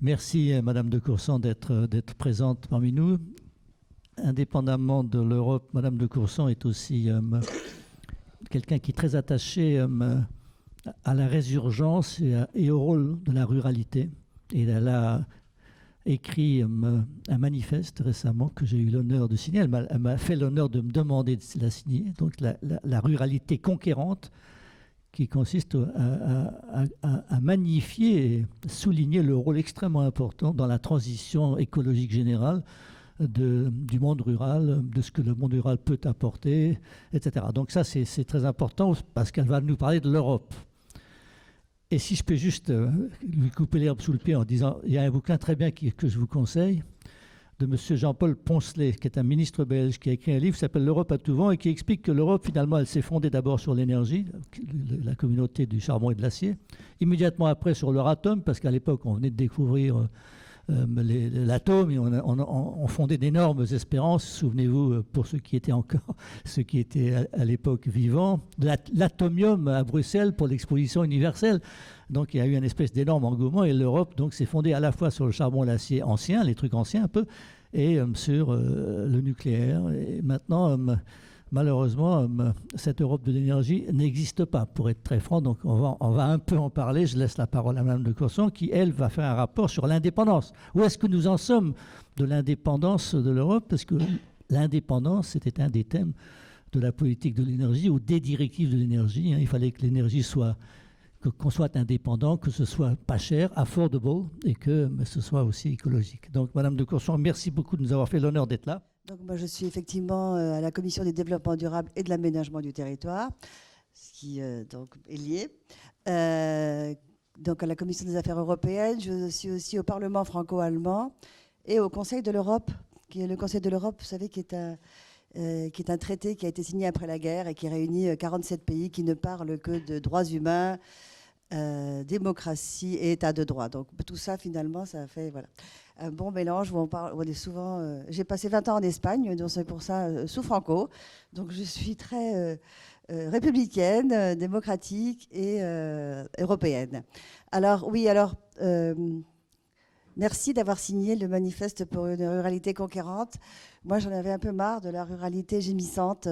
Merci, Madame de Courson, d'être présente parmi nous. Indépendamment de l'Europe, Madame de Courson est aussi quelqu'un qui est très attaché à la résurgence et au rôle de la ruralité. Et elle a écrit un manifeste récemment que j'ai eu l'honneur de signer. Elle m'a fait l'honneur de me demander de la signer. Donc la ruralité conquérante, qui consiste à magnifier et souligner le rôle extrêmement important dans la transition écologique générale du monde rural, de ce que le monde rural peut apporter, etc. Donc ça, c'est très important parce qu'elle va nous parler de l'Europe. Et si je peux juste lui couper l'herbe sous le pied en disant, il y a un bouquin très bien que je vous conseille, de M. Jean-Paul Poncelet, qui est un ministre belge, qui a écrit un livre qui s'appelle «L'Europe à tout vent» et qui explique que l'Europe, finalement, elle s'est fondée d'abord sur l'énergie, la communauté du charbon et de l'acier, immédiatement après sur l'Euratom, parce qu'à l'époque, on venait de découvrir l'atome et on fondait d'énormes espérances. Souvenez-vous, pour ceux qui étaient à l'époque vivants, l'atomium à Bruxelles pour l'exposition universelle. Donc il y a eu une espèce d'énorme engouement et l'Europe donc s'est fondée à la fois sur le charbon et l'acier ancien, les trucs anciens un peu, et sur le nucléaire. Et maintenant, malheureusement, cette Europe de l'énergie n'existe pas, pour être très franc. Donc on va un peu en parler. Je laisse la parole à Mme de Courson qui, elle, va faire un rapport sur l'indépendance. Où est-ce que nous en sommes de l'indépendance de l'Europe? Parce que l'indépendance, c'était un des thèmes de la politique de l'énergie ou des directives de l'énergie. Il fallait que l'énergie qu'on soit indépendant, que ce soit pas cher, affordable, et que ce soit aussi écologique. Donc, Madame de Courson, merci beaucoup de nous avoir fait l'honneur d'être là. Donc, moi, je suis effectivement à la Commission du développement durable et de l'aménagement du territoire, ce qui donc, est lié. Donc, à la Commission des affaires européennes, je suis aussi au Parlement franco-allemand et au Conseil de l'Europe, qui est le Conseil de l'Europe, vous savez, qui est un traité qui a été signé après la guerre et qui réunit 47 pays qui ne parlent que de droits humains, démocratie et état de droit. Donc tout ça, finalement, ça fait voilà, un bon mélange où on est souvent... j'ai passé 20 ans en Espagne, donc c'est pour ça, sous Franco. Donc je suis très républicaine, démocratique et européenne. Alors oui, merci d'avoir signé le manifeste pour une ruralité conquérante. Moi, j'en avais un peu marre de la ruralité gémissante,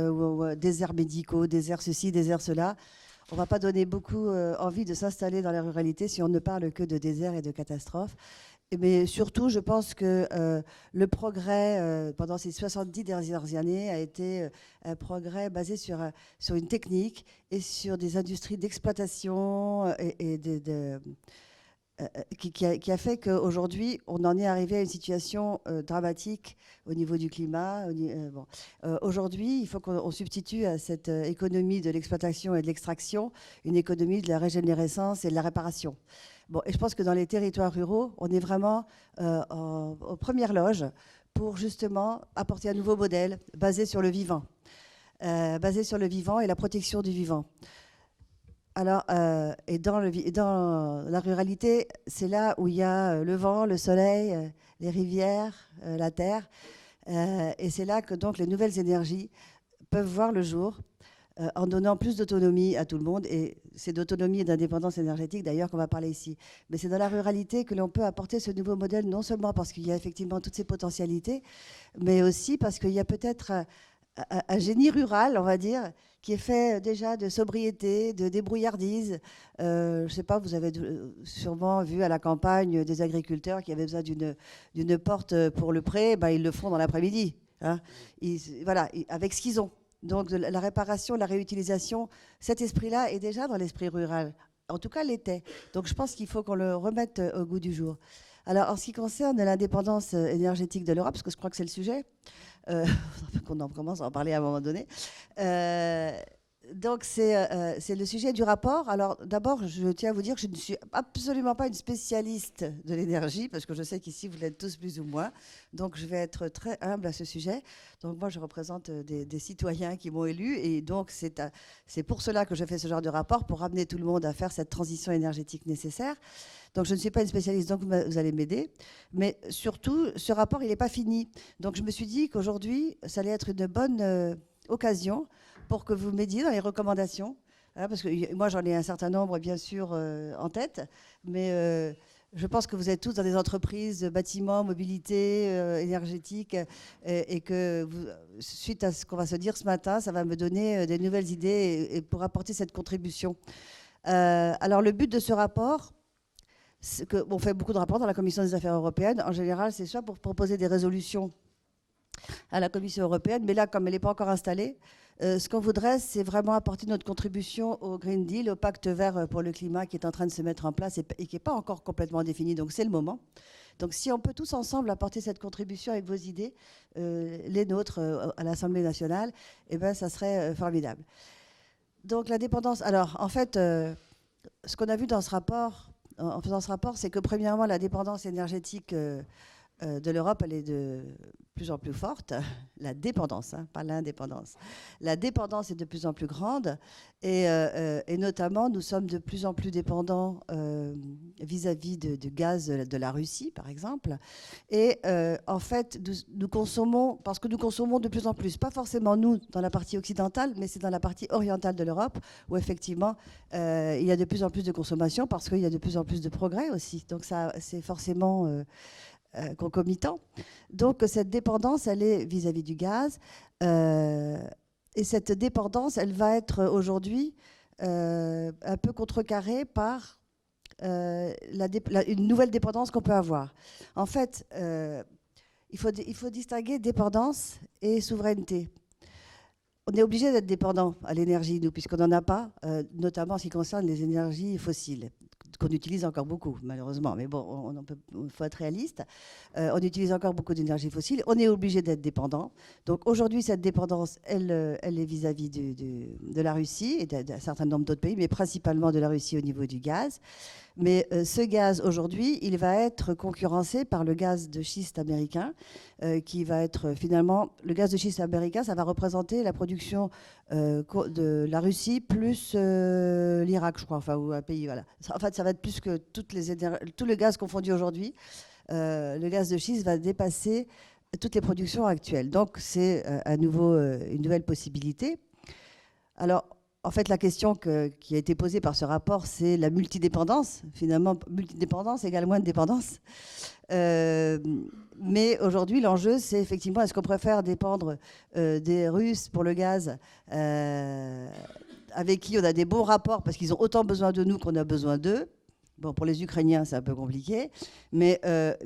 déserts médicaux, déserts ceci, déserts cela. On ne va pas donner beaucoup envie de s'installer dans la ruralité si on ne parle que de déserts et de catastrophes. Mais surtout, je pense que le progrès pendant ces 70 dernières années a été un progrès basé sur une technique et sur des industries d'exploitation qui a fait qu'aujourd'hui, on en est arrivé à une situation dramatique au niveau du climat. Aujourd'hui, il faut qu'on substitue à cette économie de l'exploitation et de l'extraction une économie de la régénérescence et de la réparation. Bon, et je pense que dans les territoires ruraux, on est vraiment aux premières loges pour justement apporter un nouveau modèle basé sur le vivant. Basé sur le vivant et la protection du vivant. Alors, et dans la ruralité, c'est là où il y a le vent, le soleil, les rivières, la terre. Et c'est là que donc les nouvelles énergies peuvent voir le jour en donnant plus d'autonomie à tout le monde. Et c'est d'autonomie et d'indépendance énergétique d'ailleurs qu'on va parler ici. Mais c'est dans la ruralité que l'on peut apporter ce nouveau modèle, non seulement parce qu'il y a effectivement toutes ces potentialités, mais aussi parce qu'il y a peut-être un génie rural, on va dire, qui est fait déjà de sobriété, de débrouillardise. Je ne sais pas, vous avez sûrement vu à la campagne des agriculteurs qui avaient besoin d'une porte pour le pré, ben, ils le font dans l'après-midi. Hein. Voilà, avec ce qu'ils ont. Donc la réparation, la réutilisation, cet esprit-là est déjà dans l'esprit rural. En tout cas, l'était. Donc je pense qu'il faut qu'on le remette au goût du jour. Alors, en ce qui concerne l'indépendance énergétique de l'Europe, parce que je crois que c'est le sujet, qu'on en commence à en parler à un moment donné. Donc, c'est le sujet du rapport. Alors, d'abord, je tiens à vous dire que je ne suis absolument pas une spécialiste de l'énergie, parce que je sais qu'ici, vous l'êtes tous plus ou moins. Donc, je vais être très humble à ce sujet. Donc, moi, je représente des citoyens qui m'ont élu. Et donc, c'est pour cela que je fais ce genre de rapport, pour amener tout le monde à faire cette transition énergétique nécessaire. Donc, je ne suis pas une spécialiste, donc vous allez m'aider. Mais surtout, ce rapport, il n'est pas fini. Donc, je me suis dit qu'aujourd'hui, ça allait être une bonne occasion pour que vous m'aidiez dans les recommandations. Hein, parce que moi, j'en ai un certain nombre, bien sûr, en tête. Mais Je pense que vous êtes tous dans des entreprises, bâtiments, mobilité, énergétique, et que suite à ce qu'on va se dire ce matin, ça va me donner des nouvelles idées et pour apporter cette contribution. Alors le but de ce rapport, on fait beaucoup de rapports dans la Commission des affaires européennes. En général, c'est soit pour proposer des résolutions à la Commission européenne, mais là, comme elle n'est pas encore installée, ce qu'on voudrait, c'est vraiment apporter notre contribution au Green Deal, au pacte vert pour le climat qui est en train de se mettre en place et qui n'est pas encore complètement défini. Donc c'est le moment. Donc si on peut tous ensemble apporter cette contribution avec vos idées, les nôtres à l'Assemblée nationale, eh ben, ça serait formidable. Donc la dépendance. Alors en fait, ce qu'on a vu dans ce rapport, en faisant ce rapport, c'est que premièrement, la dépendance énergétique de l'Europe, elle est de plus en plus forte. La dépendance, hein, pas l'indépendance. La dépendance est de plus en plus grande et notamment, nous sommes de plus en plus dépendants vis-à-vis de gaz de la Russie, par exemple. Et en fait, nous consommons, parce que nous consommons de plus en plus, pas forcément nous dans la partie occidentale, mais c'est dans la partie orientale de l'Europe où effectivement, il y a de plus en plus de consommation parce qu'il y a de plus en plus de progrès aussi. Donc ça, c'est forcément concomitant. Donc cette dépendance, elle est vis-à-vis du gaz. Et cette dépendance, elle va être aujourd'hui un peu contrecarrée par une nouvelle dépendance qu'on peut avoir. En fait, il faut distinguer dépendance et souveraineté. On est obligé d'être dépendant à l'énergie, nous, puisqu'on n'en a pas, notamment en ce qui concerne les énergies fossiles, qu'on utilise encore beaucoup, malheureusement. Mais bon, il faut être réaliste. On utilise encore beaucoup d'énergie fossile. On est obligé d'être dépendant. Donc aujourd'hui, cette dépendance, elle est vis-à-vis de la Russie et d'un certain nombre d'autres pays, mais principalement de la Russie au niveau du gaz. Mais ce gaz, aujourd'hui, il va être concurrencé par le gaz de schiste américain, qui va être finalement... Le gaz de schiste américain, ça va représenter la production de la Russie plus l'Irak, je crois, enfin, ou un pays, voilà. En fait, ça va être plus que tout le gaz confondu aujourd'hui. Le gaz de schiste va dépasser toutes les productions actuelles. Donc, c'est à nouveau une nouvelle possibilité. Alors, en fait, la question qui a été posée par ce rapport, c'est la multidépendance. Finalement, multidépendance égale moins de dépendance. Mais aujourd'hui, l'enjeu, c'est effectivement, est-ce qu'on préfère dépendre des Russes pour le gaz, avec qui on a des bons rapports, parce qu'ils ont autant besoin de nous qu'on a besoin d'eux. Bon, pour les Ukrainiens, c'est un peu compliqué, mais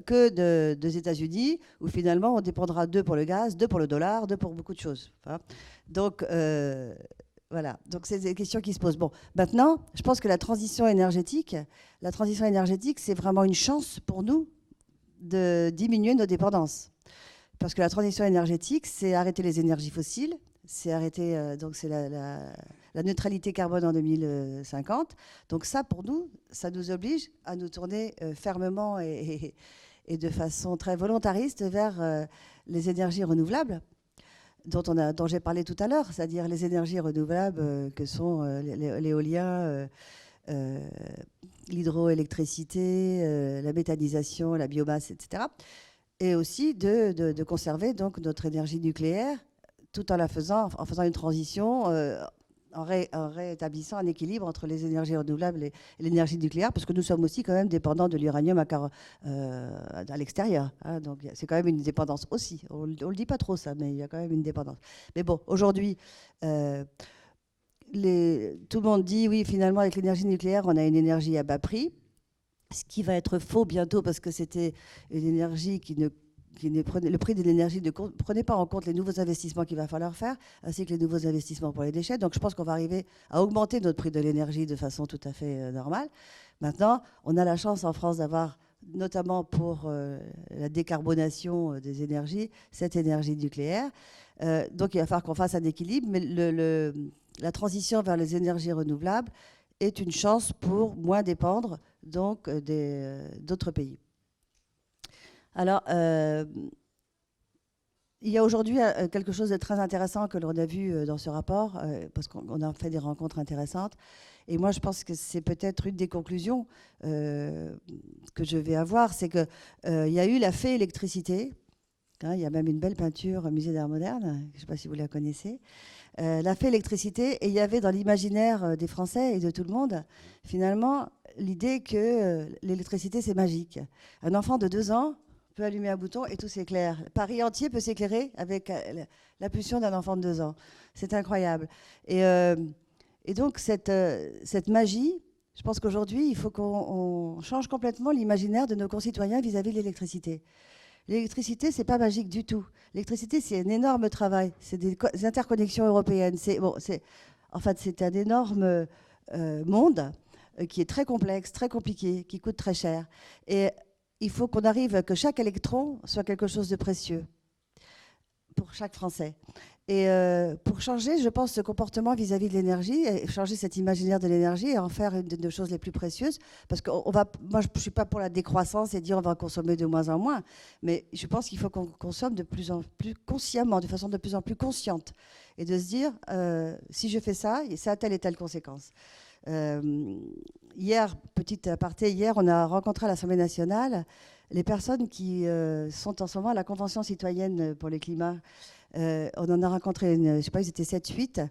que des États-Unis, où finalement, on dépendra d'eux pour le gaz, d'eux pour le dollar, d'eux pour beaucoup de choses. Hein. Donc... voilà, donc c'est des questions qui se posent. Bon, maintenant, je pense que la transition énergétique, c'est vraiment une chance pour nous de diminuer nos dépendances. Parce que la transition énergétique, c'est arrêter les énergies fossiles, c'est arrêter donc c'est la neutralité carbone en 2050. Donc ça, pour nous, ça nous oblige à nous tourner fermement et de façon très volontariste vers les énergies renouvelables, dont j'ai parlé tout à l'heure, c'est-à-dire les énergies renouvelables que sont l'éolien, l'hydroélectricité, la méthanisation, la biomasse, etc. Et aussi de conserver donc notre énergie nucléaire tout en faisant une transition, en rétablissant un équilibre entre les énergies renouvelables et l'énergie nucléaire, parce que nous sommes aussi quand même dépendants de l'uranium à l'extérieur. Hein, donc c'est quand même une dépendance aussi. On ne le dit pas trop ça, mais il y a quand même une dépendance. Mais bon, aujourd'hui, tout le monde dit, oui, finalement, avec l'énergie nucléaire, on a une énergie à bas prix, ce qui va être faux bientôt, parce que c'était une énergie le prix de l'énergie ne prenait pas en compte les nouveaux investissements qu'il va falloir faire, ainsi que les nouveaux investissements pour les déchets. Donc je pense qu'on va arriver à augmenter notre prix de l'énergie de façon tout à fait normale. Maintenant, on a la chance en France d'avoir, notamment pour la décarbonation des énergies, cette énergie nucléaire. Donc il va falloir qu'on fasse un équilibre, mais la transition vers les énergies renouvelables est une chance pour moins dépendre donc d'autres pays. Alors, il y a aujourd'hui quelque chose de très intéressant que l'on a vu dans ce rapport, parce qu'on a fait des rencontres intéressantes. Et moi, je pense que c'est peut-être une des conclusions que je vais avoir, c'est qu'il y a eu la fée électricité, Hein, il y a même une belle peinture au Musée d'Art moderne, je ne sais pas si vous la connaissez. Elle a fait l'électricité et il y avait dans l'imaginaire des Français et de tout le monde, finalement, l'idée que l'électricité, c'est magique. Un enfant de 2 ans peut allumer un bouton et tout s'éclaire. Paris entier peut s'éclairer avec la pulsion d'un enfant de 2 ans. C'est incroyable. Et donc, cette magie, je pense qu'aujourd'hui, il faut qu'on change complètement l'imaginaire de nos concitoyens vis-à-vis de l'électricité. L'électricité, c'est pas magique du tout. L'électricité, c'est un énorme travail. C'est des interconnexions européennes. En fait, c'est un énorme monde qui est très complexe, très compliqué, qui coûte très cher. Et il faut qu'on arrive à que chaque électron soit quelque chose de précieux pour chaque Français. Et pour changer, je pense, ce comportement vis-à-vis de l'énergie, et changer cet imaginaire de l'énergie et en faire une des choses les plus précieuses, parce que moi, je ne suis pas pour la décroissance et dire on va consommer de moins en moins, mais je pense qu'il faut qu'on consomme de plus en plus consciemment, de façon de plus en plus consciente, et de se dire, si je fais ça, ça a telle et telle conséquence. Hier, petite aparté, hier, on a rencontré à l'Assemblée nationale les personnes qui sont en ce moment à la Convention citoyenne pour le climat. On en a rencontré, je ne sais pas, ils étaient 7-8.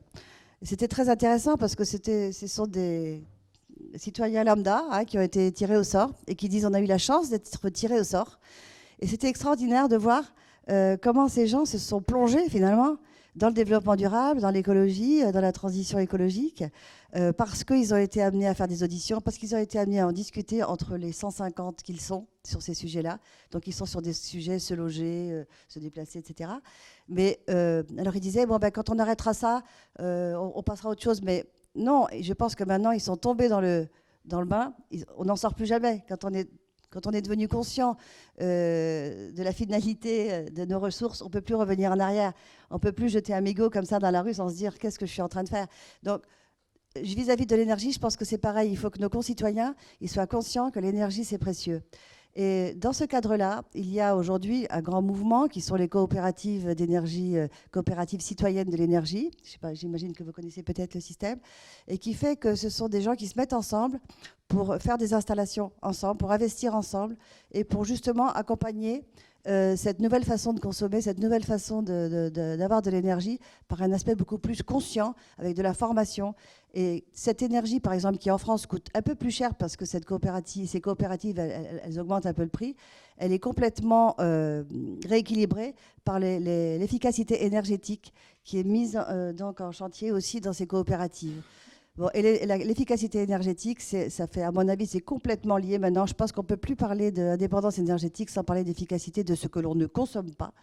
C'était très intéressant parce que ce sont des citoyens lambda qui ont été tirés au sort et qui disent on a eu la chance d'être tirés au sort. Et c'était extraordinaire de voir comment ces gens se sont plongés finalement dans le développement durable, dans l'écologie, dans la transition écologique, parce qu'ils ont été amenés à faire des auditions, parce qu'ils ont été amenés à en discuter entre les 150 qu'ils sont sur ces sujets-là. Donc ils sont sur des sujets, se loger, se déplacer, etc. Mais alors ils disaient, bon, ben, quand on arrêtera ça, on passera à autre chose. Mais non, je pense que maintenant ils sont tombés dans le bain, on n'en sort plus jamais. Quand on est devenu conscient de la finalité de nos ressources, on ne peut plus revenir en arrière. On ne peut plus jeter un mégot comme ça dans la rue sans se dire qu'est-ce que je suis en train de faire. Donc, vis-à-vis de l'énergie, je pense que c'est pareil. Il faut que nos concitoyens ils soient conscients que l'énergie, c'est précieux. Et dans ce cadre-là, il y a aujourd'hui un grand mouvement qui sont les coopératives d'énergie, coopératives citoyennes de l'énergie. Je sais pas, j'imagine que vous connaissez peut-être le système. Et qui fait que ce sont des gens qui se mettent ensemble pour faire des installations ensemble, pour investir ensemble et pour justement accompagner cette nouvelle façon de consommer, cette nouvelle façon d'avoir de l'énergie par un aspect beaucoup plus conscient, avec de la formation. Et cette énergie, par exemple, qui en France coûte un peu plus cher parce que ces coopératives, elles augmentent un peu le prix, elle est complètement rééquilibrée par l'efficacité énergétique qui est mise donc en chantier aussi dans ces coopératives. Bon, et l'efficacité énergétique, ça fait, à mon avis, c'est complètement lié maintenant. Je pense qu'on ne peut plus parler d'indépendance énergétique sans parler d'efficacité de ce que l'on ne consomme pas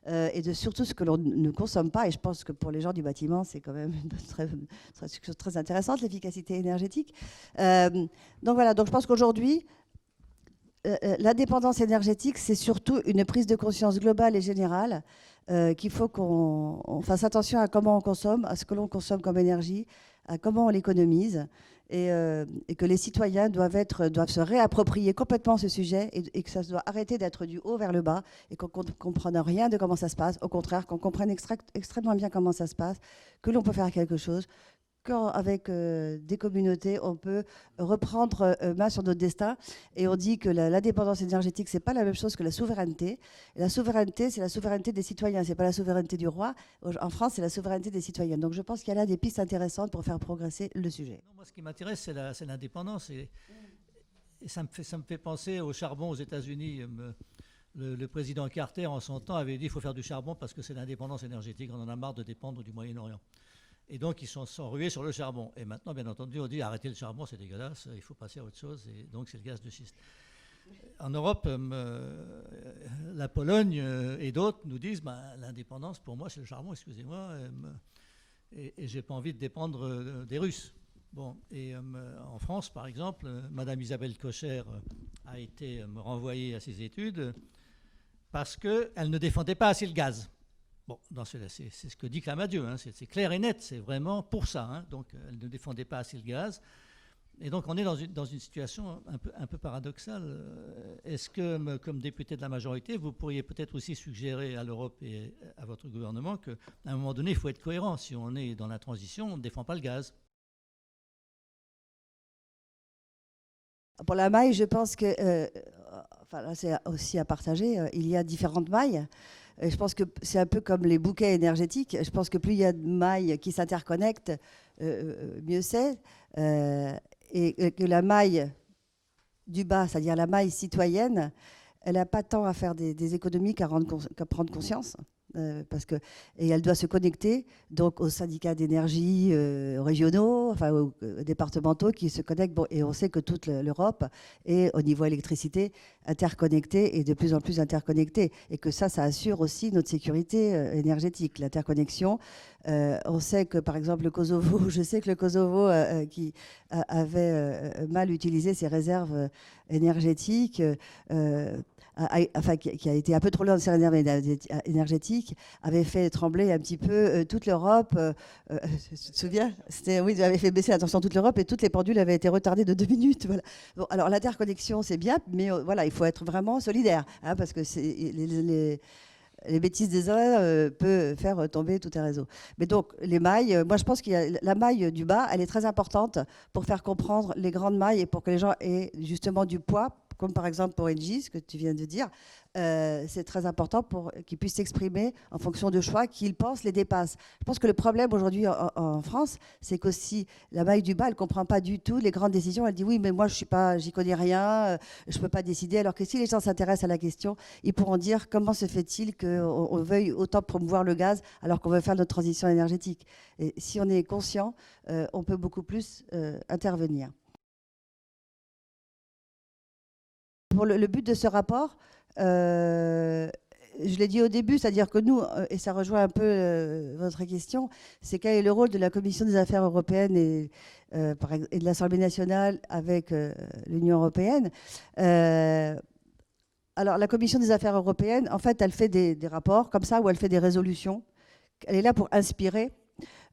et de surtout ce que l'on ne consomme pas. Et je pense que pour les gens du bâtiment, c'est quand même une chose très intéressante, l'efficacité énergétique. Donc voilà, donc je pense qu'aujourd'hui, l'indépendance énergétique, c'est surtout une prise de conscience globale et générale qu'il faut qu'on fasse attention à comment on consomme, à ce que l'on consomme comme énergie, à comment on l'économise, et que les citoyens doivent se réapproprier complètement ce sujet et que ça doit arrêter d'être du haut vers le bas et qu'on ne comprenne rien de comment ça se passe. Au contraire, qu'on comprenne extrêmement bien comment ça se passe, que l'on peut faire quelque chose, qu'avec des communautés, on peut reprendre main sur notre destin. Et on dit que l'indépendance énergétique, ce n'est pas la même chose que la souveraineté. Et la souveraineté, c'est la souveraineté des citoyens, ce n'est pas la souveraineté du roi. En France, c'est la souveraineté des citoyens. Donc je pense qu'il y a là des pistes intéressantes pour faire progresser le sujet. Non, moi, ce qui m'intéresse, c'est l'indépendance. Et ça me fait penser au charbon aux États-Unis. Le président Carter, en son temps, avait dit qu'il faut faire du charbon parce que c'est l'indépendance énergétique. On en a marre de dépendre du Moyen-Orient. Et donc, ils sont rués sur le charbon. Et maintenant, bien entendu, on dit arrêtez le charbon, c'est dégueulasse, il faut passer à autre chose. Et donc, c'est le gaz de schiste. En Europe, la Pologne et d'autres nous disent l'indépendance, pour moi, c'est le charbon, excusez-moi. Et je n'ai pas envie de dépendre des Russes. Bon, et en France, par exemple, Madame Isabelle Kocher a été renvoyée à ses études parce qu'elle ne défendait pas assez le gaz. Bon, c'est ce que dit Clamadieu, hein, c'est clair et net, c'est vraiment pour ça. Hein, donc, elle ne défendait pas assez le gaz. Et donc, on est dans une situation un peu paradoxale. Est-ce que, comme député de la majorité, vous pourriez peut-être aussi suggérer à l'Europe et à votre gouvernement qu'à un moment donné, il faut être cohérent. Si on est dans la transition, on ne défend pas le gaz. Pour la maille, je pense que enfin, là, c'est aussi à partager. Il y a différentes mailles. Je pense que c'est un peu comme les bouquets énergétiques. Je pense que plus il y a de mailles qui s'interconnectent, mieux c'est. Et que la maille du bas, c'est-à-dire la maille citoyenne, elle n'a pas tant à faire des économies qu'à prendre conscience. Et elle doit se connecter donc aux syndicats d'énergie régionaux, enfin aux départementaux qui se connectent. Bon, et on sait que toute l'Europe est au niveau électricité interconnectée et de plus en plus interconnectée, et que ça assure aussi notre sécurité énergétique, l'interconnexion. On sait que par exemple le Kosovo, je sais que le Kosovo qui avait mal utilisé ses réserves énergétiques. Enfin, qui a été un peu trop loin de ses réserves énergétiques, avait fait trembler un petit peu toute l'Europe. Tu te souviens? Oui, ils avaient fait baisser la tension toute l'Europe et toutes les pendules avaient été retardées de 2 minutes. Voilà. Bon, alors l'interconnexion, c'est bien, mais voilà, il faut être vraiment solidaire, hein, parce que les bêtises des uns peuvent faire tomber tout un réseau. Mais donc, les mailles, moi je pense qu'il y a la maille du bas, elle est très importante pour faire comprendre les grandes mailles et pour que les gens aient justement du poids, comme par exemple pour Engie, ce que tu viens de dire. C'est très important pour qu'ils puissent s'exprimer en fonction de choix qu'ils pensent les dépassent. Je pense que le problème aujourd'hui en France, c'est qu'aussi la maille du bas, elle ne comprend pas du tout les grandes décisions. Elle dit oui, mais moi je suis pas, j'y connais rien, je ne peux pas décider. Alors que si les gens s'intéressent à la question, ils pourront dire comment se fait-il qu'on veuille autant promouvoir le gaz alors qu'on veut faire notre transition énergétique. Et si on est conscient, on peut beaucoup plus intervenir. Pour le but de ce rapport, je l'ai dit au début, c'est-à-dire que nous, et ça rejoint un peu votre question, c'est quel est le rôle de la Commission des affaires européennes et de l'Assemblée nationale avec l'Union européenne. Alors, la Commission des affaires européennes, en fait, elle fait des rapports comme ça, où elle fait des résolutions. Elle est là pour inspirer.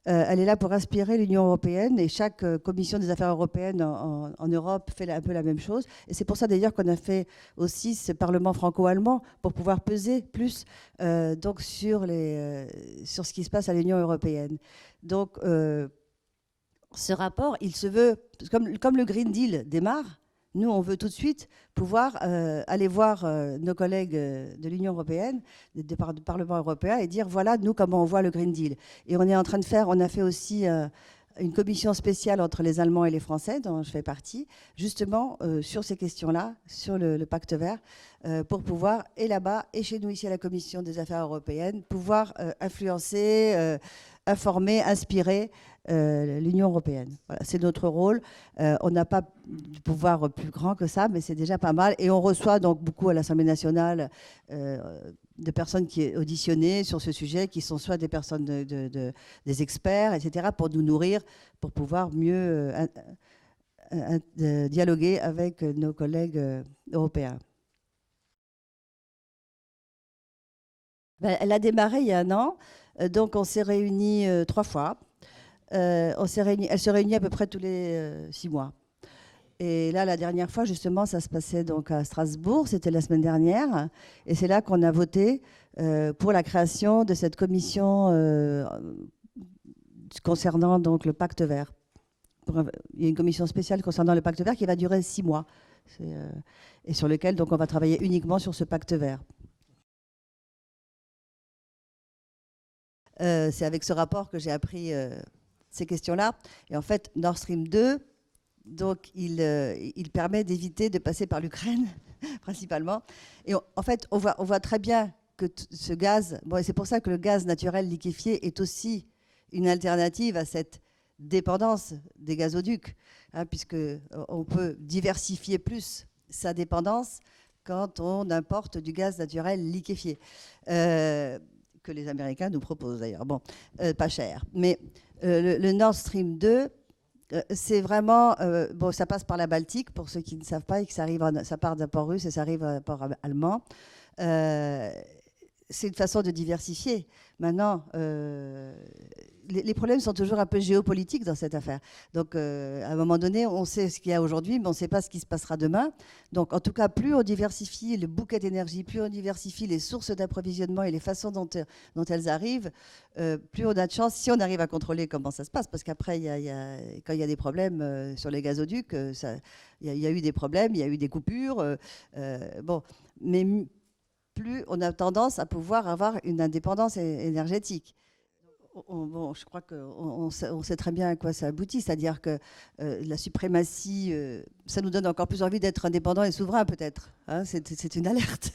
Elle est là pour inspirer l'Union européenne, et chaque commission des affaires européennes en Europe fait un peu la même chose. Et c'est pour ça d'ailleurs qu'on a fait aussi ce Parlement franco-allemand pour pouvoir peser plus donc sur ce qui se passe à l'Union européenne. Donc ce rapport, il se veut, comme le Green Deal démarre, nous, on veut tout de suite pouvoir aller voir nos collègues de l'Union européenne, du Parlement européen, et dire voilà, nous, comment on voit le Green Deal. Et on est en train de faire, on a fait aussi une commission spéciale entre les Allemands et les Français, dont je fais partie, justement sur ces questions-là, sur le pacte vert, pour pouvoir, et là-bas, et chez nous, ici à la Commission des affaires européennes, pouvoir influencer, informer, inspirer l'Union européenne. Voilà, c'est notre rôle. On n'a pas de pouvoir plus grand que ça, mais c'est déjà pas mal. Et on reçoit donc beaucoup à l'Assemblée nationale de personnes qui sont auditionnées sur ce sujet, qui sont soit des personnes des experts, etc., pour nous nourrir, pour pouvoir mieux dialoguer avec nos collègues européens. Elle a démarré il y a 1 an, donc on s'est réunis 3 fois. Elle se réunit à peu près tous les 6 mois. Et là, la dernière fois, justement, ça se passait donc à Strasbourg, c'était la semaine dernière, et c'est là qu'on a voté pour la création de cette commission concernant donc le pacte vert. Il y a une commission spéciale concernant le pacte vert qui va durer 6 mois, et sur lequel donc on va travailler uniquement sur ce pacte vert. C'est avec ce rapport que j'ai appris ces questions-là. Et en fait, Nord Stream 2, donc, il permet d'éviter de passer par l'Ukraine, principalement. Et en fait, on voit très bien que ce gaz, bon, et c'est pour ça que le gaz naturel liquéfié est aussi une alternative à cette dépendance des gazoducs, hein, puisqu'on peut diversifier plus sa dépendance quand on importe du gaz naturel liquéfié. Que les Américains nous proposent d'ailleurs, bon, pas cher. Mais le Nord Stream 2, c'est vraiment, bon, ça passe par la Baltique, pour ceux qui ne savent pas, et que ça part d'un port russe et ça arrive à un port allemand. c'est une façon de diversifier. Maintenant, les problèmes sont toujours un peu géopolitiques dans cette affaire. Donc, à un moment donné, on sait ce qu'il y a aujourd'hui, mais on ne sait pas ce qui se passera demain. Donc, en tout cas, plus on diversifie le bouquet d'énergie, plus on diversifie les sources d'approvisionnement et les façons dont elles arrivent, plus on a de chance, si on arrive à contrôler comment ça se passe. Parce qu'après, quand il y a des problèmes sur les gazoducs, il y a eu des problèmes, il y a eu des coupures. Bon, mais plus on a tendance à pouvoir avoir une indépendance énergétique. Bon, je crois qu'on sait très bien à quoi ça aboutit, c'est-à-dire que la suprématie, ça nous donne encore plus envie d'être indépendants et souverains peut-être. Hein, c'est une alerte.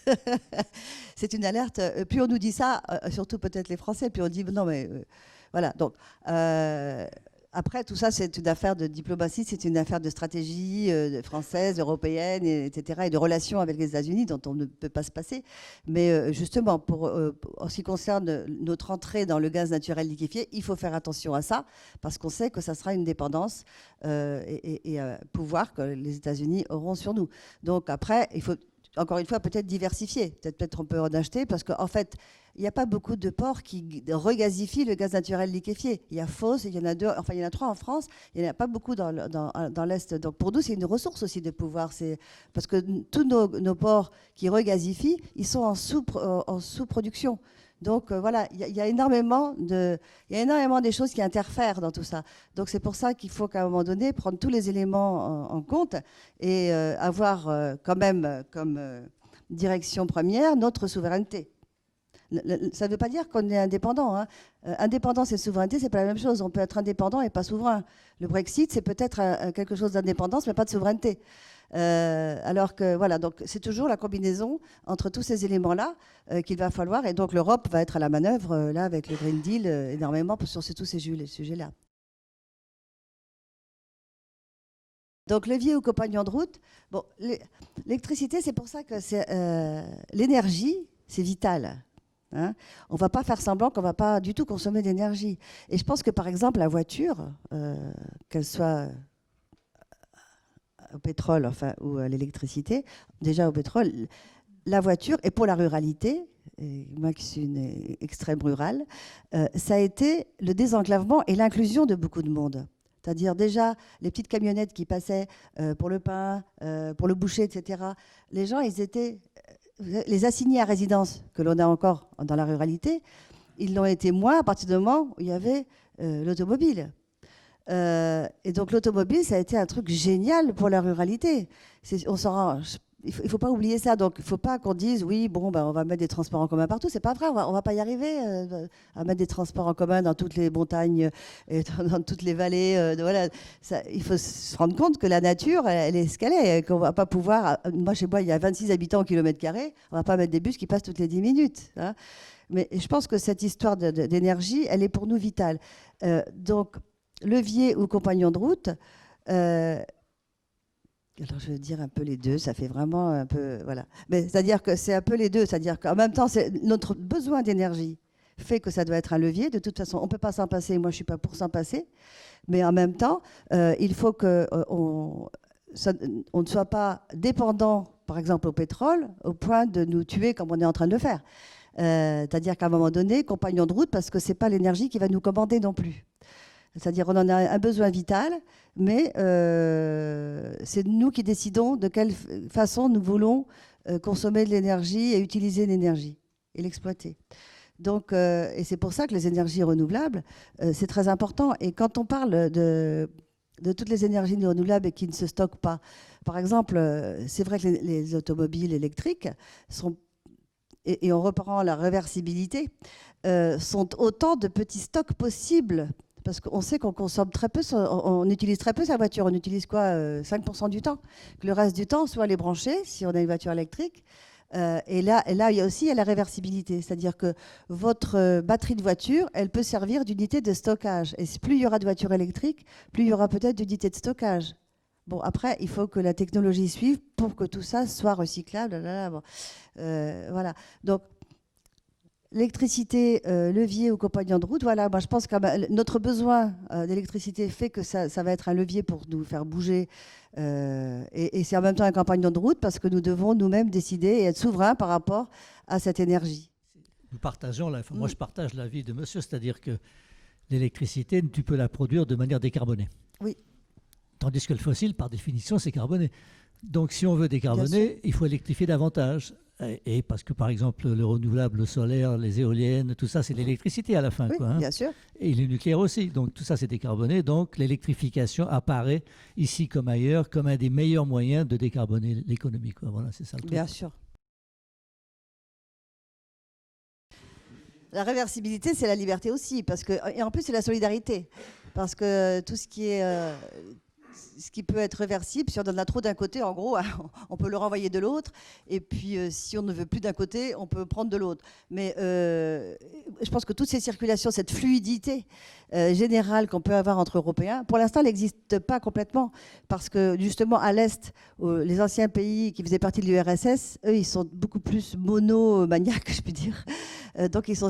C'est une alerte. Plus on nous dit ça, surtout peut-être les Français, puis on dit non mais voilà. Donc après, tout ça, c'est une affaire de diplomatie, c'est une affaire de stratégie française, européenne, etc., et de relations avec les États-Unis dont on ne peut pas se passer. Mais justement, en ce qui concerne notre entrée dans le gaz naturel liquéfié, il faut faire attention à ça, parce qu'on sait que ça sera une dépendance et un pouvoir que les États-Unis auront sur nous. Donc après, il faut encore une fois peut-être diversifier. Peut-être on peut en acheter, parce qu'en fait, il n'y a pas beaucoup de ports qui regazifient le gaz naturel liquéfié. Il y a Fos, il y en a 2, enfin il y en a 3 en France, il n'y en a pas beaucoup dans l'Est. Donc pour nous, c'est une ressource aussi de pouvoir. Parce que tous nos ports qui regazifient, ils sont en sous-production. Donc voilà, il y a énormément des choses qui interfèrent dans tout ça. Donc c'est pour ça qu'il faut qu'à un moment donné, prendre tous les éléments en compte et avoir quand même comme direction première notre souveraineté. Ça ne veut pas dire qu'on est indépendant. Hein. Indépendance et souveraineté, c'est pas la même chose. On peut être indépendant et pas souverain. Le Brexit, c'est peut-être quelque chose d'indépendance, mais pas de souveraineté. Alors que voilà, donc c'est toujours la combinaison entre tous ces éléments-là qu'il va falloir. Et donc l'Europe va être à la manœuvre là avec le Green Deal énormément sur tous ces sujets-là. Donc levier ou compagnon de route. Bon, l'électricité, c'est pour ça que l'énergie, c'est vital. Hein, on ne va pas faire semblant qu'on ne va pas du tout consommer d'énergie. Et je pense que, par exemple, la voiture, qu'elle soit au pétrole ou à l'électricité, déjà au pétrole, la voiture, et pour la ruralité, et moi qui suis une extrême rurale, ça a été le désenclavement et l'inclusion de beaucoup de monde. C'est-à-dire déjà les petites camionnettes qui passaient pour le pain, pour le boucher, etc. Les gens, ils étaient... Les assignés à résidence que l'on a encore dans la ruralité, ils l'ont été moins à partir du moment où il y avait l'automobile. Et donc l'automobile, ça a été un truc génial pour la ruralité. On s'en rend... Il ne faut pas oublier ça. Donc, il ne faut pas qu'on dise, oui, bon, ben, on va mettre des transports en commun partout. Ce n'est pas vrai. On ne va pas y arriver à mettre des transports en commun dans toutes les montagnes et dans toutes les vallées. Voilà. Il faut se rendre compte que la nature, elle est ce qu'elle est. Qu'on ne va pas pouvoir... Moi, chez moi, il y a 26 habitants au kilomètre carré. On ne va pas mettre des bus qui passent toutes les 10 minutes. Hein. Mais je pense que cette histoire d'énergie, elle est pour nous vitale. Donc, levier ou compagnon de route... alors, je veux dire un peu les deux, ça fait vraiment un peu... Voilà. Mais c'est-à-dire que c'est un peu les deux, c'est-à-dire qu'en même temps, notre besoin d'énergie fait que ça doit être un levier. De toute façon, on ne peut pas s'en passer, moi je ne suis pas pour s'en passer, mais en même temps, il faut qu'on ne soit pas dépendant, par exemple, au pétrole, au point de nous tuer comme on est en train de le faire. C'est-à-dire qu'à un moment donné, compagnon de route, parce que ce n'est pas l'énergie qui va nous commander non plus. C'est-à-dire qu'on en a un besoin vital, mais c'est nous qui décidons de quelle façon nous voulons consommer de l'énergie et utiliser l'énergie et l'exploiter. Donc, et c'est pour ça que les énergies renouvelables, c'est très important. Et quand on parle de toutes les énergies renouvelables qui ne se stockent pas, par exemple, c'est vrai que les automobiles électriques sont, et on reprend la réversibilité, sont autant de petits stocks possibles. Parce qu'on sait qu'on consomme très peu, on utilise très peu sa voiture. On utilise quoi 5% du temps. Le reste du temps, soit les brancher, si on a une voiture électrique. Et là, il y a aussi la réversibilité. C'est-à-dire que votre batterie de voiture, elle peut servir d'unité de stockage. Et plus il y aura de voitures électriques, plus il y aura peut-être d'unités de stockage. Bon, après, il faut que la technologie suive pour que tout ça soit recyclable. Bon. Voilà. Donc, l'électricité, levier ou compagnon de route, voilà, moi je pense que notre besoin d'électricité fait que ça va être un levier pour nous faire bouger. Et c'est en même temps un compagnon de route parce que nous devons nous-mêmes décider et être souverains par rapport à cette énergie. nous partageons, moi je partage l'avis de monsieur, c'est-à-dire que l'électricité, tu peux la produire de manière décarbonée. Oui. Tandis que le fossile, par définition, c'est carboné. Donc si on veut décarboner, il faut électrifier davantage. Et parce que, par exemple, le renouvelable, le solaire, les éoliennes, tout ça, c'est l'électricité à la fin. Oui, Quoi, hein. bien sûr. Et le nucléaire aussi. Donc tout ça, c'est décarboné. Donc l'électrification apparaît, ici comme ailleurs, comme un des meilleurs moyens de décarboner l'économie. Quoi. Voilà, c'est ça le truc. Bien sûr. La réversibilité, c'est la liberté aussi. Et en plus, c'est la solidarité. Parce que tout ce qui peut être réversible, si on en a trop d'un côté, en gros, on peut le renvoyer de l'autre. Et puis, si on ne veut plus d'un côté, on peut prendre de l'autre. Mais je pense que toutes ces circulations, cette fluidité générale qu'on peut avoir entre Européens, pour l'instant, elle n'existe pas complètement. Parce que, justement, à l'Est, les anciens pays qui faisaient partie de l'URSS, eux, ils sont beaucoup plus monomaniaques, je puis dire. Donc, ils sont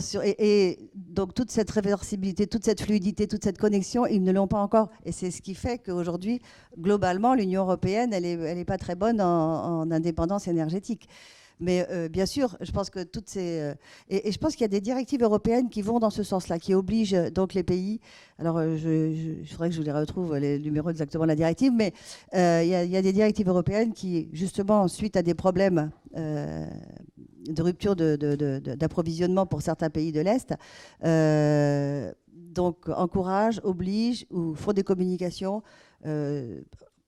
donc, toute cette réversibilité, toute cette fluidité, toute cette connexion, ils ne l'ont pas encore. Et c'est ce qui fait qu'aujourd'hui, globalement, l'Union européenne, elle n'est pas très bonne en indépendance énergétique. Mais bien sûr, je pense que toutes ces... et je pense qu'il y a des directives européennes qui vont dans ce sens-là, qui obligent donc les pays... Alors, je faudrait que je les retrouve, les numéros exactement de la directive, mais il y a des directives européennes qui, justement, suite à des problèmes de rupture d'approvisionnement pour certains pays de l'Est, donc encouragent, obligent ou font des communications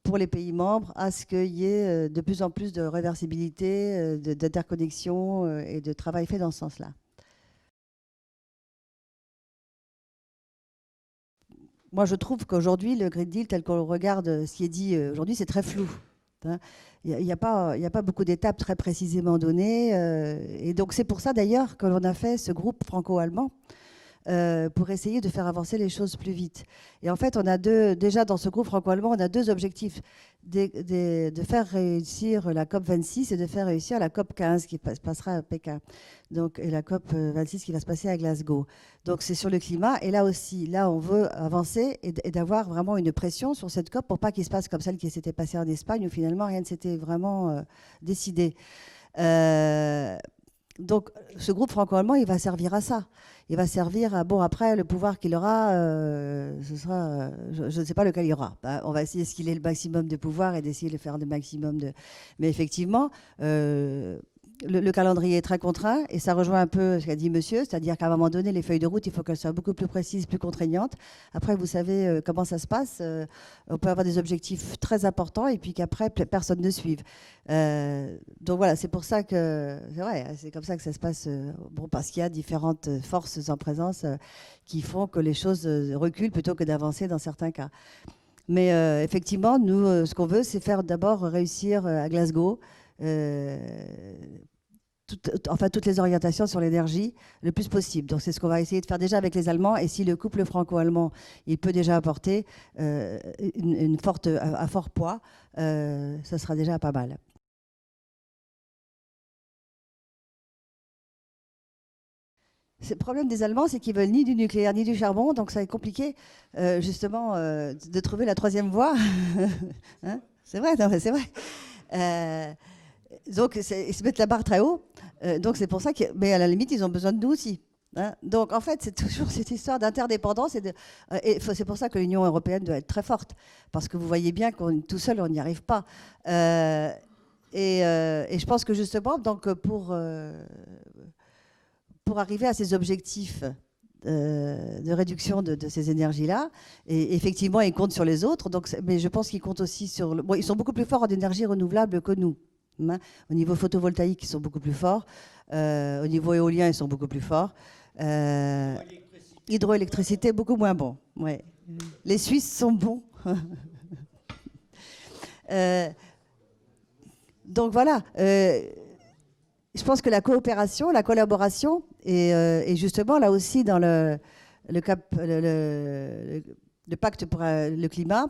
pour les pays membres à ce qu'il y ait de plus en plus de réversibilité, d'interconnexion et de travail fait dans ce sens-là. Moi, je trouve qu'aujourd'hui, le Green Deal, tel qu'on regarde ce qui est dit aujourd'hui, c'est très flou. Il n'y a pas beaucoup d'étapes très précisément données. Et donc, c'est pour ça, d'ailleurs, que l'on a fait ce groupe franco-allemand pour essayer de faire avancer les choses plus vite. Et en fait, on a déjà dans ce groupe franco-allemand, on a deux objectifs, de faire réussir la COP26 et de faire réussir la COP15 qui passera à Pékin. Donc, et la COP26 qui va se passer à Glasgow. Donc, c'est sur le climat. Et là aussi, là, on veut avancer et d'avoir vraiment une pression sur cette COP pour pas qu'il se passe comme celle qui s'était passée en Espagne où finalement rien ne s'était vraiment décidé. Donc, ce groupe franco-allemand, il va servir à ça. Il va servir à... Bon, après, le pouvoir qu'il aura, ce sera... je ne sais pas lequel il aura. On va essayer ce qu'il ait le maximum de pouvoir et d'essayer de faire le maximum de... Mais effectivement, le calendrier est très contraint et ça rejoint un peu ce qu'a dit monsieur, c'est-à-dire qu'à un moment donné, les feuilles de route, il faut qu'elles soient beaucoup plus précises, plus contraignantes. Après, vous savez comment ça se passe. On peut avoir des objectifs très importants et puis qu'après, personne ne suive. Donc voilà, c'est pour ça que... C'est vrai, c'est comme ça que ça se passe. Bon, parce qu'il y a différentes forces en présence qui font que les choses reculent plutôt que d'avancer dans certains cas. Mais effectivement, nous, ce qu'on veut, c'est faire d'abord réussir à Glasgow toutes les orientations sur l'énergie le plus possible. Donc c'est ce qu'on va essayer de faire déjà avec les Allemands. Et si le couple franco-allemand, il peut déjà apporter un fort poids, ça sera déjà pas mal. Le problème des Allemands, c'est qu'ils veulent ni du nucléaire ni du charbon, donc ça va être compliqué justement de trouver la troisième voie. Hein, c'est vrai, non, c'est vrai. Donc, ils se mettent la barre très haut. Donc, c'est pour ça mais à la limite, ils ont besoin de nous aussi. Hein. Donc, en fait, c'est toujours cette histoire d'interdépendance. Et c'est pour ça que l'Union européenne doit être très forte. Parce que vous voyez bien qu'on tout seul, on n'y arrive pas. Et je pense que justement, donc, pour arriver à ces objectifs de réduction de ces énergies-là. Et effectivement, ils comptent sur les autres. Donc, mais je pense qu'ils comptent aussi sur... Bon, ils sont beaucoup plus forts en énergie renouvelable que nous. Hein. Au niveau photovoltaïque, ils sont beaucoup plus forts. Au niveau éolien, ils sont beaucoup plus forts. Hydroélectricité, beaucoup moins bon. Ouais. Les Suisses sont bons. Donc voilà. Je pense que la coopération, la collaboration, et justement là aussi dans le pacte pour le climat,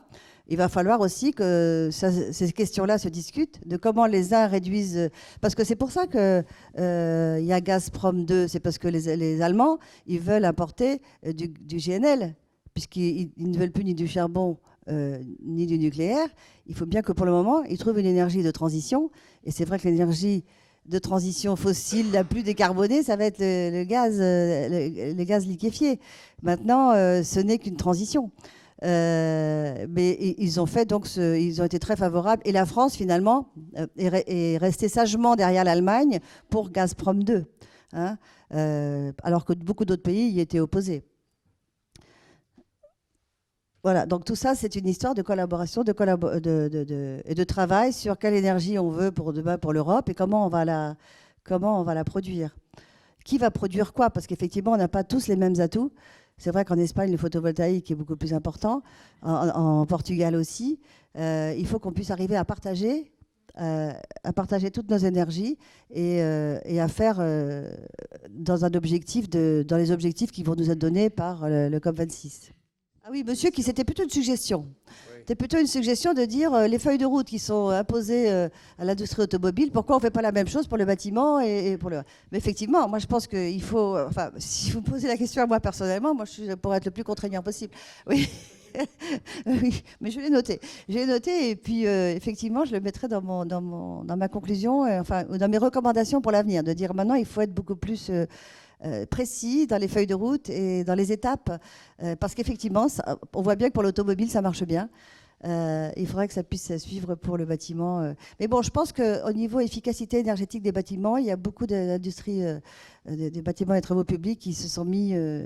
il va falloir aussi que ces questions-là se discutent, de comment les uns réduisent... Parce que c'est pour ça qu'il y a Gazprom 2, c'est parce que les Allemands, ils veulent importer du GNL, puisqu'ils ne veulent plus ni du charbon ni du nucléaire. Il faut bien que pour le moment, ils trouvent une énergie de transition. Et c'est vrai que l'énergie de transition fossile la plus décarbonée, ça va être le gaz liquéfié. Maintenant, ce n'est qu'une transition. Mais ils ont fait donc ils ont été très favorables. Et la France, finalement, est restée sagement derrière l'Allemagne pour Gazprom 2, hein, alors que beaucoup d'autres pays y étaient opposés. Voilà, donc tout ça, c'est une histoire de collaboration et de travail sur quelle énergie on veut pour demain pour l'Europe et comment on va la produire. Qui va produire quoi? Parce qu'effectivement, on n'a pas tous les mêmes atouts. C'est vrai qu'en Espagne, le photovoltaïque est beaucoup plus important, en Portugal aussi. Il faut qu'on puisse arriver à partager toutes nos énergies et à faire dans les objectifs qui vont nous être donnés par le COP26. Ah oui, monsieur, c'était plutôt une suggestion. Oui. C'était plutôt une suggestion de dire les feuilles de route qui sont imposées à l'industrie automobile, pourquoi on ne fait pas la même chose pour le bâtiment et pour le... Mais effectivement, moi je pense qu'il faut... Enfin, si vous me posez la question à moi personnellement, moi je suis pour être le plus contraignant possible. Oui. Oui, mais je l'ai noté. Je l'ai noté et puis effectivement, je le mettrai dans ma conclusion, enfin, dans mes recommandations pour l'avenir, de dire maintenant il faut être beaucoup plus... précis dans les feuilles de route et dans les étapes, parce qu'effectivement, on voit bien que pour l'automobile, ça marche bien. Il faudrait que ça puisse suivre pour le bâtiment. Mais bon, je pense qu'au niveau efficacité énergétique des bâtiments, il y a beaucoup d'industries des bâtiments et travaux publics qui sont mis à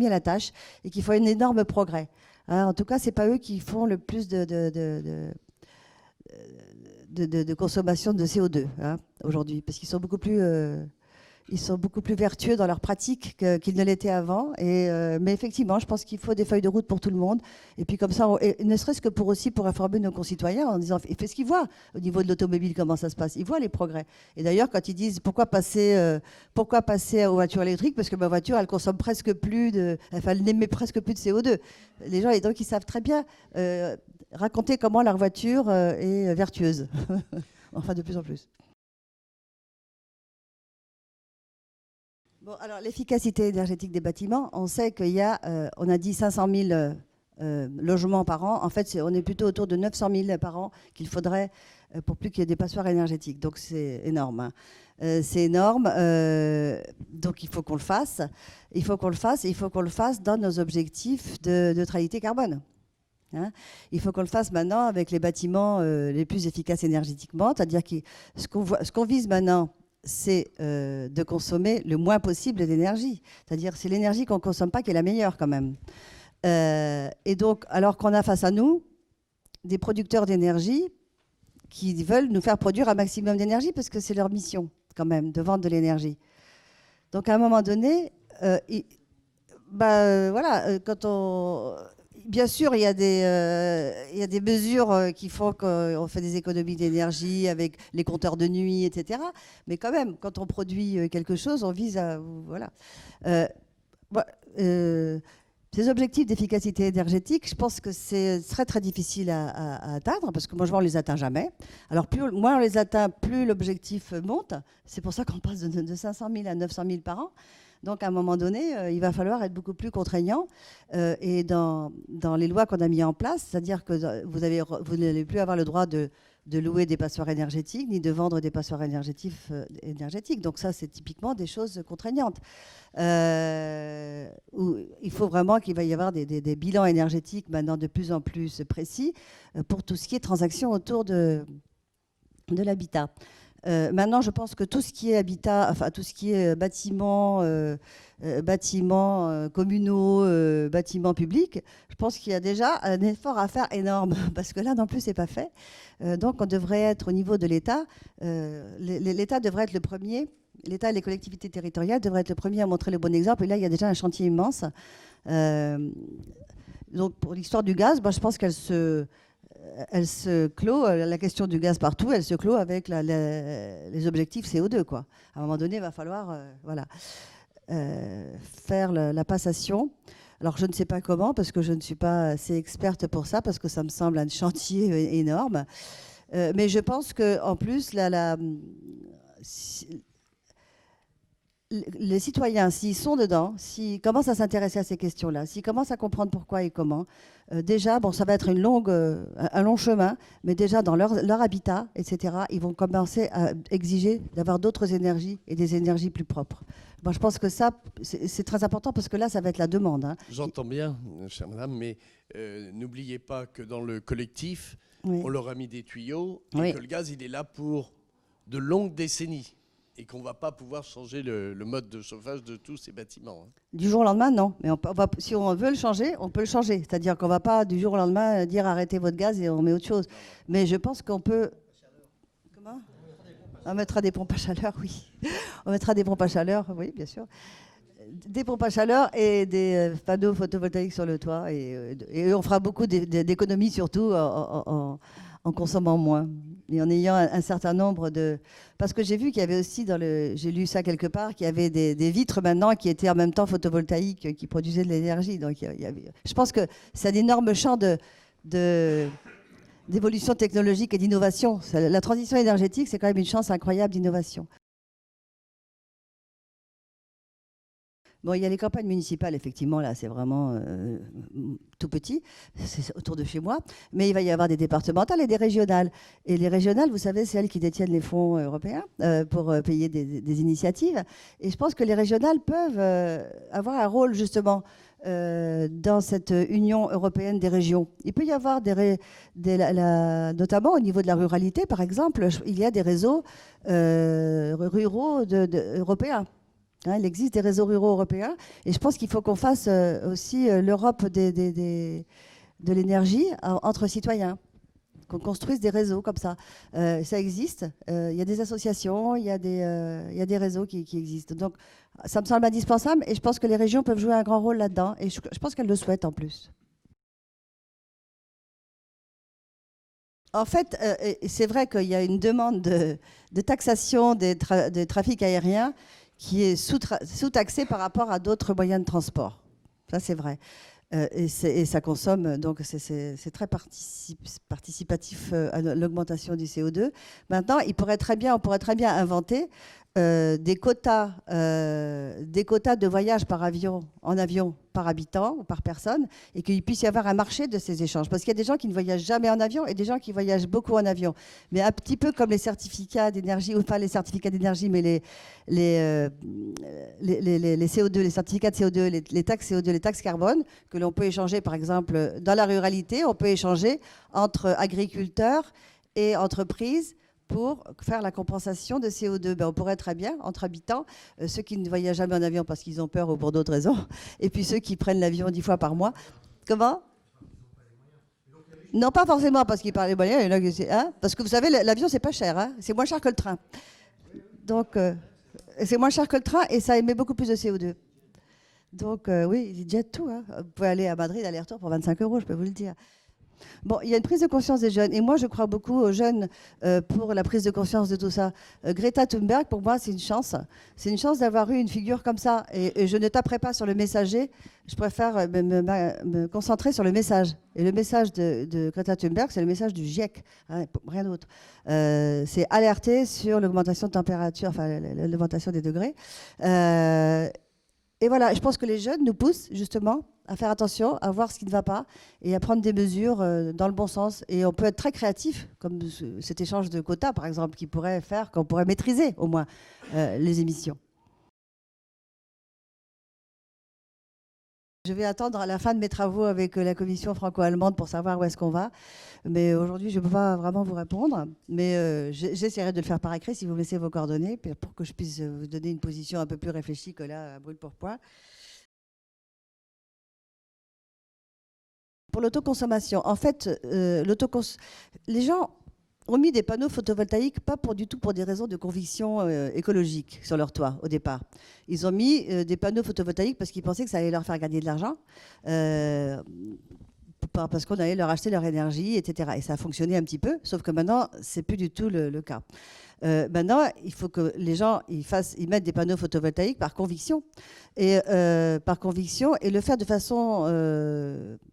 la tâche et qui font un énorme progrès. Hein, en tout cas, c'est pas eux qui font le plus de consommation de CO2 hein, aujourd'hui, parce qu'ils sont beaucoup plus vertueux dans leur pratique qu'ils ne l'étaient avant. Mais effectivement, je pense qu'il faut des feuilles de route pour tout le monde. Et puis comme ça, ne serait-ce que pour informer nos concitoyens en disant, et fait ce qu'ils voient au niveau de l'automobile, comment ça se passe. Ils voient les progrès. Et d'ailleurs, quand ils disent pourquoi passer aux voitures électriques, parce que ma voiture, elle consomme presque plus elle n'émet presque plus de CO2. Les gens, et donc, ils savent très bien raconter comment leur voiture est vertueuse. Enfin, de plus en plus. Bon, alors l'efficacité énergétique des bâtiments, on sait qu'il y a, on a dit 500 000 logements par an. En fait, on est plutôt autour de 900 000 par an qu'il faudrait pour plus qu'il y ait des passoires énergétiques. Donc c'est énorme. Hein. C'est énorme. Donc il faut qu'on le fasse. Il faut qu'on le fasse dans nos objectifs de neutralité carbone. Hein, il faut qu'on le fasse maintenant avec les bâtiments les plus efficaces énergétiquement. C'est-à-dire que ce qu'on vise maintenant, c'est de consommer le moins possible d'énergie. C'est-à-dire c'est l'énergie qu'on ne consomme pas qui est la meilleure quand même. Et donc, alors qu'on a face à nous des producteurs d'énergie qui veulent nous faire produire un maximum d'énergie parce que c'est leur mission quand même de vendre de l'énergie. Donc à un moment donné, voilà, quand on... Bien sûr, il y a des mesures qui font qu'on fait des économies d'énergie avec les compteurs de nuit, etc. Mais quand même, quand on produit quelque chose, on vise à... Voilà. Ces objectifs d'efficacité énergétique, je pense que c'est très, très difficile à atteindre, parce que moi, je vois, on ne les atteint jamais. Alors, moins on les atteint, plus l'objectif monte. C'est pour ça qu'on passe de 500 000 à 900 000 par an. Donc, à un moment donné, il va falloir être beaucoup plus contraignant. Et dans les lois qu'on a mises en place, c'est-à-dire que vous n'allez plus avoir le droit de louer des passoires énergétiques, ni de vendre des passoires énergétiques. Donc ça, c'est typiquement des choses contraignantes. Où il faut vraiment qu'il va y avoir des bilans énergétiques maintenant de plus en plus précis pour tout ce qui est transactions autour de l'habitat. Maintenant, je pense que tout ce qui est habitat, enfin tout ce qui est bâtiments communaux, bâtiments publics, je pense qu'il y a déjà un effort à faire énorme, parce que là non plus c'est pas fait. Donc on devrait être au niveau de l'État, l'État devrait être le premier, l'État et les collectivités territoriales devraient être le premier à montrer le bon exemple. Et là il y a déjà un chantier immense. Donc pour l'histoire du gaz, je pense qu'elle se clôt, la question du gaz partout, elle se clôt avec les objectifs CO2, quoi. À un moment donné, il va falloir faire la passation. Alors, je ne sais pas comment, parce que je ne suis pas assez experte pour ça, parce que ça me semble un chantier énorme. Mais je pense qu'en plus, les citoyens, s'ils sont dedans, s'ils commencent à s'intéresser à ces questions-là, s'ils commencent à comprendre pourquoi et comment, déjà, bon, ça va être un long chemin, mais déjà dans leur habitat, etc., ils vont commencer à exiger d'avoir d'autres énergies et des énergies plus propres. Moi, je pense que ça, c'est très important parce que là, ça va être la demande. Hein. J'entends bien, chère madame, mais n'oubliez pas que dans le collectif, Oui. on leur a mis des tuyaux et Oui. que le gaz, il est là pour de longues décennies et qu'on ne va pas pouvoir changer le mode de chauffage de tous ces bâtiments. Hein. Du jour au lendemain, non. Mais si on veut le changer, on peut le changer. C'est-à-dire qu'on ne va pas du jour au lendemain dire arrêtez votre gaz et on met autre chose. Mais je pense qu'on peut... Comment ? On mettra des pompes à chaleur, oui. On mettra des pompes à chaleur, oui, bien sûr. Des pompes à chaleur et des panneaux photovoltaïques sur le toit. Et on fera beaucoup d'économies, surtout en consommant moins. Et en ayant un certain nombre de... Parce que j'ai vu qu'il y avait aussi, j'ai lu ça quelque part, qu'il y avait des vitres maintenant qui étaient en même temps photovoltaïques, qui produisaient de l'énergie. Donc je pense que c'est un énorme champ d'évolution technologique et d'innovation. La transition énergétique, c'est quand même une chance incroyable d'innovation. Bon, il y a les campagnes municipales, effectivement, là, c'est vraiment tout petit, c'est autour de chez moi, mais il va y avoir des départementales et des régionales. Et les régionales, vous savez, c'est elles qui détiennent les fonds européens pour payer des initiatives. Et je pense que les régionales peuvent avoir un rôle, justement, dans cette Union européenne des régions. Il peut y avoir notamment au niveau de la ruralité, par exemple, il y a des réseaux ruraux européens. Hein, il existe des réseaux ruraux européens et je pense qu'il faut qu'on fasse aussi l'Europe de l'énergie entre citoyens, qu'on construise des réseaux comme ça. Ça existe, il y a des associations, il y a des réseaux qui existent. Donc ça me semble indispensable et je pense que les régions peuvent jouer un grand rôle là-dedans et je pense qu'elles le souhaitent en plus. En fait, c'est vrai qu'il y a une demande de taxation des trafics aériens qui est sous-taxé par rapport à d'autres moyens de transport. Ça, c'est vrai. Et ça consomme, donc c'est très participatif à l'augmentation du CO2. Maintenant, on pourrait très bien inventer des quotas de voyage en avion par habitant ou par personne, et qu'il puisse y avoir un marché de ces échanges. Parce qu'il y a des gens qui ne voyagent jamais en avion et des gens qui voyagent beaucoup en avion. Mais un petit peu comme les certificats d'énergie, ou pas les certificats d'énergie, mais les CO2, les certificats de CO2, les taxes CO2, les taxes carbone, que l'on peut échanger, par exemple, dans la ruralité, on peut échanger entre agriculteurs et entreprises pour faire la compensation de CO2. Ben, on pourrait très bien, entre habitants, ceux qui ne voyagent jamais en avion parce qu'ils ont peur ou pour d'autres raisons, et puis ceux qui prennent l'avion 10 fois par mois. Comment ? Non, pas forcément parce qu'ils parlent les moyens. Hein, parce que vous savez, l'avion, c'est pas cher. Hein, c'est moins cher que le train. Donc, c'est moins cher que le train et ça émet beaucoup plus de CO2. Donc, oui, ils jettent tout. Hein. Vous pouvez aller à Madrid, aller-retour pour 25 €, je peux vous le dire. Bon, il y a une prise de conscience des jeunes. Et moi, je crois beaucoup aux jeunes pour la prise de conscience de tout ça. Greta Thunberg, pour moi, c'est une chance. C'est une chance d'avoir eu une figure comme ça. Et je ne taperai pas sur le messager. Je préfère me concentrer sur le message. Et le message de Greta Thunberg, c'est le message du GIEC. Hein, rien d'autre. C'est alerter sur l'augmentation de température, enfin, l'augmentation des degrés. Et voilà, je pense que les jeunes nous poussent justement à faire attention, à voir ce qui ne va pas et à prendre des mesures dans le bon sens. Et on peut être très créatif, comme cet échange de quotas, par exemple, qui pourrait faire qu'on pourrait maîtriser au moins les émissions. Je vais attendre à la fin de mes travaux avec la commission franco-allemande pour savoir où est-ce qu'on va. Mais aujourd'hui, je ne peux pas vraiment vous répondre. Mais j'essaierai de le faire par écrit si vous me laissez vos coordonnées pour que je puisse vous donner une position un peu plus réfléchie que là, à brûle pour point. Pour l'autoconsommation, en fait, les gens ont mis des panneaux photovoltaïques, pas du tout pour des raisons de conviction écologique sur leur toit au départ. Ils ont mis des panneaux photovoltaïques parce qu'ils pensaient que ça allait leur faire gagner de l'argent. parce qu'on allait leur acheter leur énergie, etc. Et ça a fonctionné un petit peu, sauf que maintenant, c'est plus du tout le cas. Maintenant, il faut que les gens ils mettent des panneaux photovoltaïques par conviction. Et le faire de façon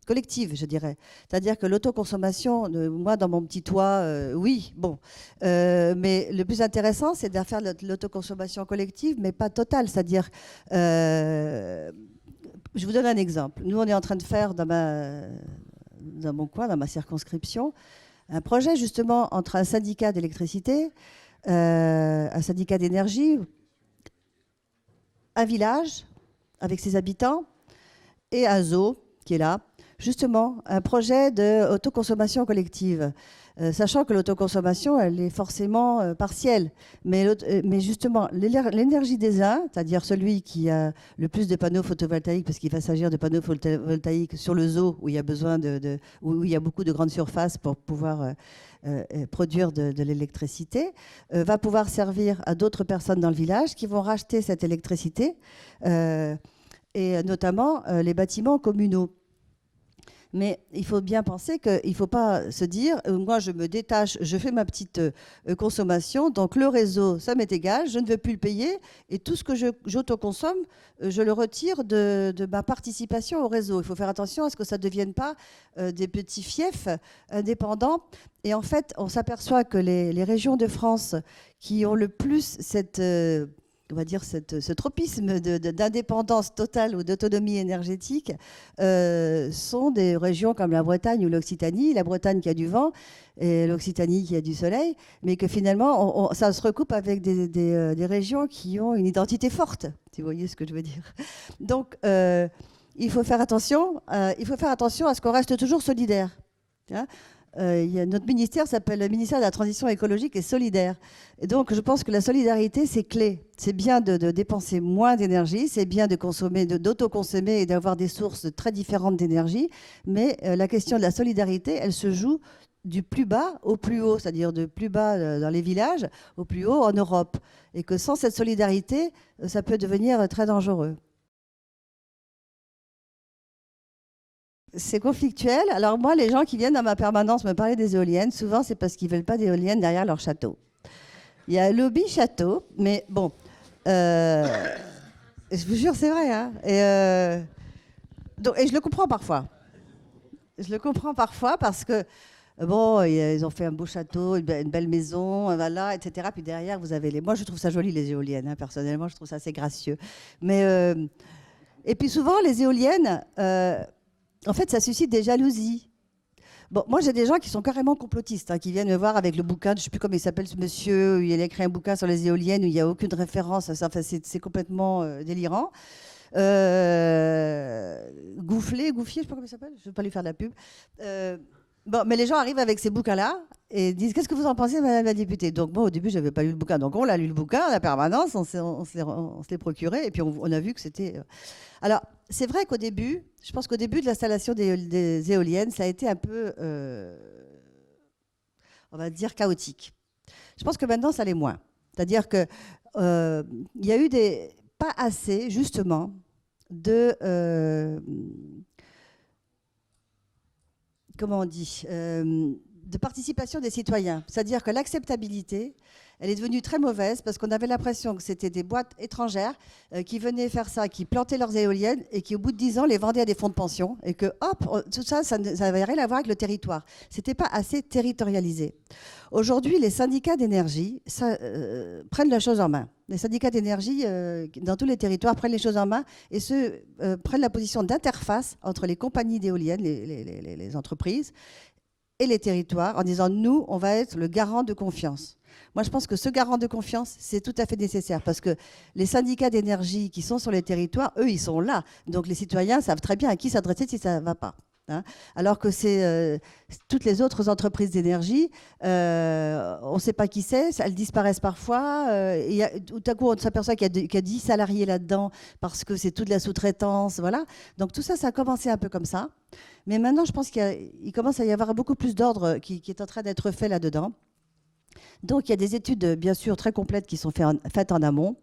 collective, je dirais. C'est-à-dire que l'autoconsommation, moi, dans mon petit toit, oui, bon. Mais le plus intéressant, c'est de faire l'autoconsommation collective, mais pas totale. C'est-à-dire, je vous donne un exemple. Nous, on est en train de faire dans mon coin, dans ma circonscription, un projet justement entre un syndicat d'électricité, un syndicat d'énergie, un village avec ses habitants et un zoo qui est là. Justement, un projet d'autoconsommation collective. Sachant que l'autoconsommation, elle est forcément partielle. Mais justement, l'énergie des uns, c'est-à-dire celui qui a le plus de panneaux photovoltaïques, parce qu'il va s'agir de panneaux photovoltaïques sur le zoo, où il y a besoin où il y a beaucoup de grandes surfaces pour pouvoir produire de l'électricité, va pouvoir servir à d'autres personnes dans le village qui vont racheter cette électricité, et notamment les bâtiments communaux. Mais il faut bien penser qu'il ne faut pas se dire, moi je me détache, je fais ma petite consommation, donc le réseau, ça m'est égal, je ne veux plus le payer, et tout ce que j'autoconsomme, je le retire de ma participation au réseau. Il faut faire attention à ce que ça ne devienne pas des petits fiefs indépendants. Et en fait, on s'aperçoit que les régions de France qui ont le plus on va dire ce tropisme d'indépendance totale ou d'autonomie énergétique sont des régions comme la Bretagne ou l'Occitanie, la Bretagne qui a du vent et l'Occitanie qui a du soleil, mais que finalement ça se recoupe avec des régions qui ont une identité forte, si vous voyez ce que je veux dire. Donc il faut faire attention à ce qu'on reste toujours solidaire. Hein. Notre ministère s'appelle le ministère de la Transition écologique et solidaire. Et donc, je pense que la solidarité, c'est clé. C'est bien de dépenser moins d'énergie, c'est bien d'autoconsommer et d'avoir des sources très différentes d'énergie. Mais la question de la solidarité, elle se joue du plus bas au plus haut, c'est-à-dire de plus bas dans les villages au plus haut en Europe. Et que sans cette solidarité, ça peut devenir très dangereux. C'est conflictuel. Alors moi, les gens qui viennent dans ma permanence me parler des éoliennes, souvent c'est parce qu'ils ne veulent pas d'éoliennes derrière leur château. Il y a un lobby château, mais bon, je vous jure, c'est vrai. Hein, et je le comprends parfois. Je le comprends parfois parce que, bon, ils ont fait un beau château, une belle maison, voilà, etc. Puis derrière, vous avez Moi, je trouve ça joli, les éoliennes. Hein, personnellement, je trouve ça assez gracieux. Mais, et puis souvent, les éoliennes... en fait, ça suscite des jalousies. Bon, moi, j'ai des gens qui sont carrément complotistes, hein, qui viennent me voir avec le bouquin, je ne sais plus comment il s'appelle ce monsieur, il a écrit un bouquin sur les éoliennes où il n'y a aucune référence. Enfin, c'est complètement délirant. Gouffier, je ne sais pas comment il s'appelle, je ne veux pas lui faire de la pub. Bon, mais les gens arrivent avec ces bouquins-là et disent « Qu'est-ce que vous en pensez, madame la députée ?» Donc, moi, au début, je n'avais pas lu le bouquin. Donc, on l'a lu le bouquin à la permanence, on se l'est procuré et puis on a vu que c'était... Alors, c'est vrai qu'au début, je pense qu'au début de l'installation des éoliennes, ça a été un peu, on va dire, chaotique. Je pense que maintenant, ça l'est moins. C'est-à-dire qu'il y a eu pas assez, justement, comment on dit, de participation des citoyens. C'est-à-dire que l'acceptabilité, elle est devenue très mauvaise parce qu'on avait l'impression que c'était des boîtes étrangères qui venaient faire ça, qui plantaient leurs éoliennes et qui, au bout de 10 ans, les vendaient à des fonds de pension et que, hop, tout ça, ça n'avait rien à voir avec le territoire. Ce n'était pas assez territorialisé. Aujourd'hui, les syndicats d'énergie prennent la chose en main. Les syndicats d'énergie, dans tous les territoires, prennent les choses en main et prennent la position d'interface entre les compagnies d'éoliennes, les entreprises, et les territoires, en disant, nous, on va être le garant de confiance. Moi, je pense que ce garant de confiance, c'est tout à fait nécessaire parce que les syndicats d'énergie qui sont sur les territoires, eux, ils sont là. Donc, les citoyens savent très bien à qui s'adresser si ça ne va pas. Hein. Alors que c'est toutes les autres entreprises d'énergie, on ne sait pas qui c'est, elles disparaissent parfois. Tout à coup, on s'aperçoit qu'il y a 10 salariés là-dedans parce que c'est toute la sous-traitance. Voilà. Donc tout ça, ça a commencé un peu comme ça. Mais maintenant, je pense qu'il commence à y avoir beaucoup plus d'ordre qui est en train d'être fait là-dedans. Donc il y a des études, bien sûr, très complètes qui sont faites en amont.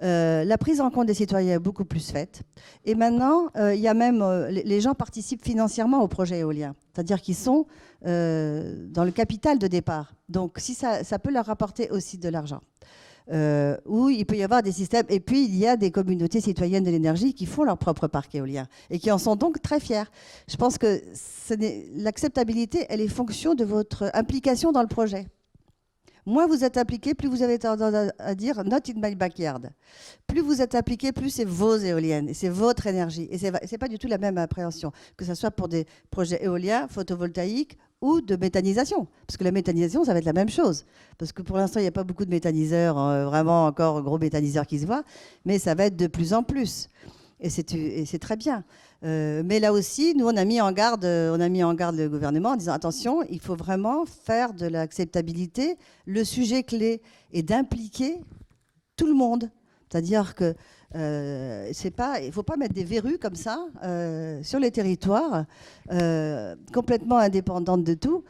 La prise en compte des citoyens est beaucoup plus faite. Et maintenant, il y a même, les gens participent financièrement au projet éolien. C'est-à-dire qu'ils sont dans le capital de départ. Donc, si ça peut leur rapporter aussi de l'argent. Où il peut y avoir des systèmes. Et puis, il y a des communautés citoyennes de l'énergie qui font leur propre parc éolien et qui en sont donc très fiers. Je pense que l'acceptabilité, elle est fonction de votre implication dans le projet. Moins vous êtes impliqué, plus vous avez tendance à dire « not in my backyard ». Plus vous êtes impliqué, plus c'est vos éoliennes, et c'est votre énergie. Et ce n'est pas du tout la même appréhension, que ce soit pour des projets éoliens, photovoltaïques ou de méthanisation. Parce que la méthanisation, ça va être la même chose. Parce que pour l'instant, il n'y a pas beaucoup de méthaniseurs, vraiment encore gros méthaniseurs qui se voient, mais ça va être de plus en plus. Et c'est très bien. Mais là aussi, nous, on a mis en garde le gouvernement en disant attention, il faut vraiment faire de l'acceptabilité le sujet clé et d'impliquer tout le monde. C'est-à-dire que il ne faut pas mettre des verrues comme ça sur les territoires, complètement indépendantes de tout.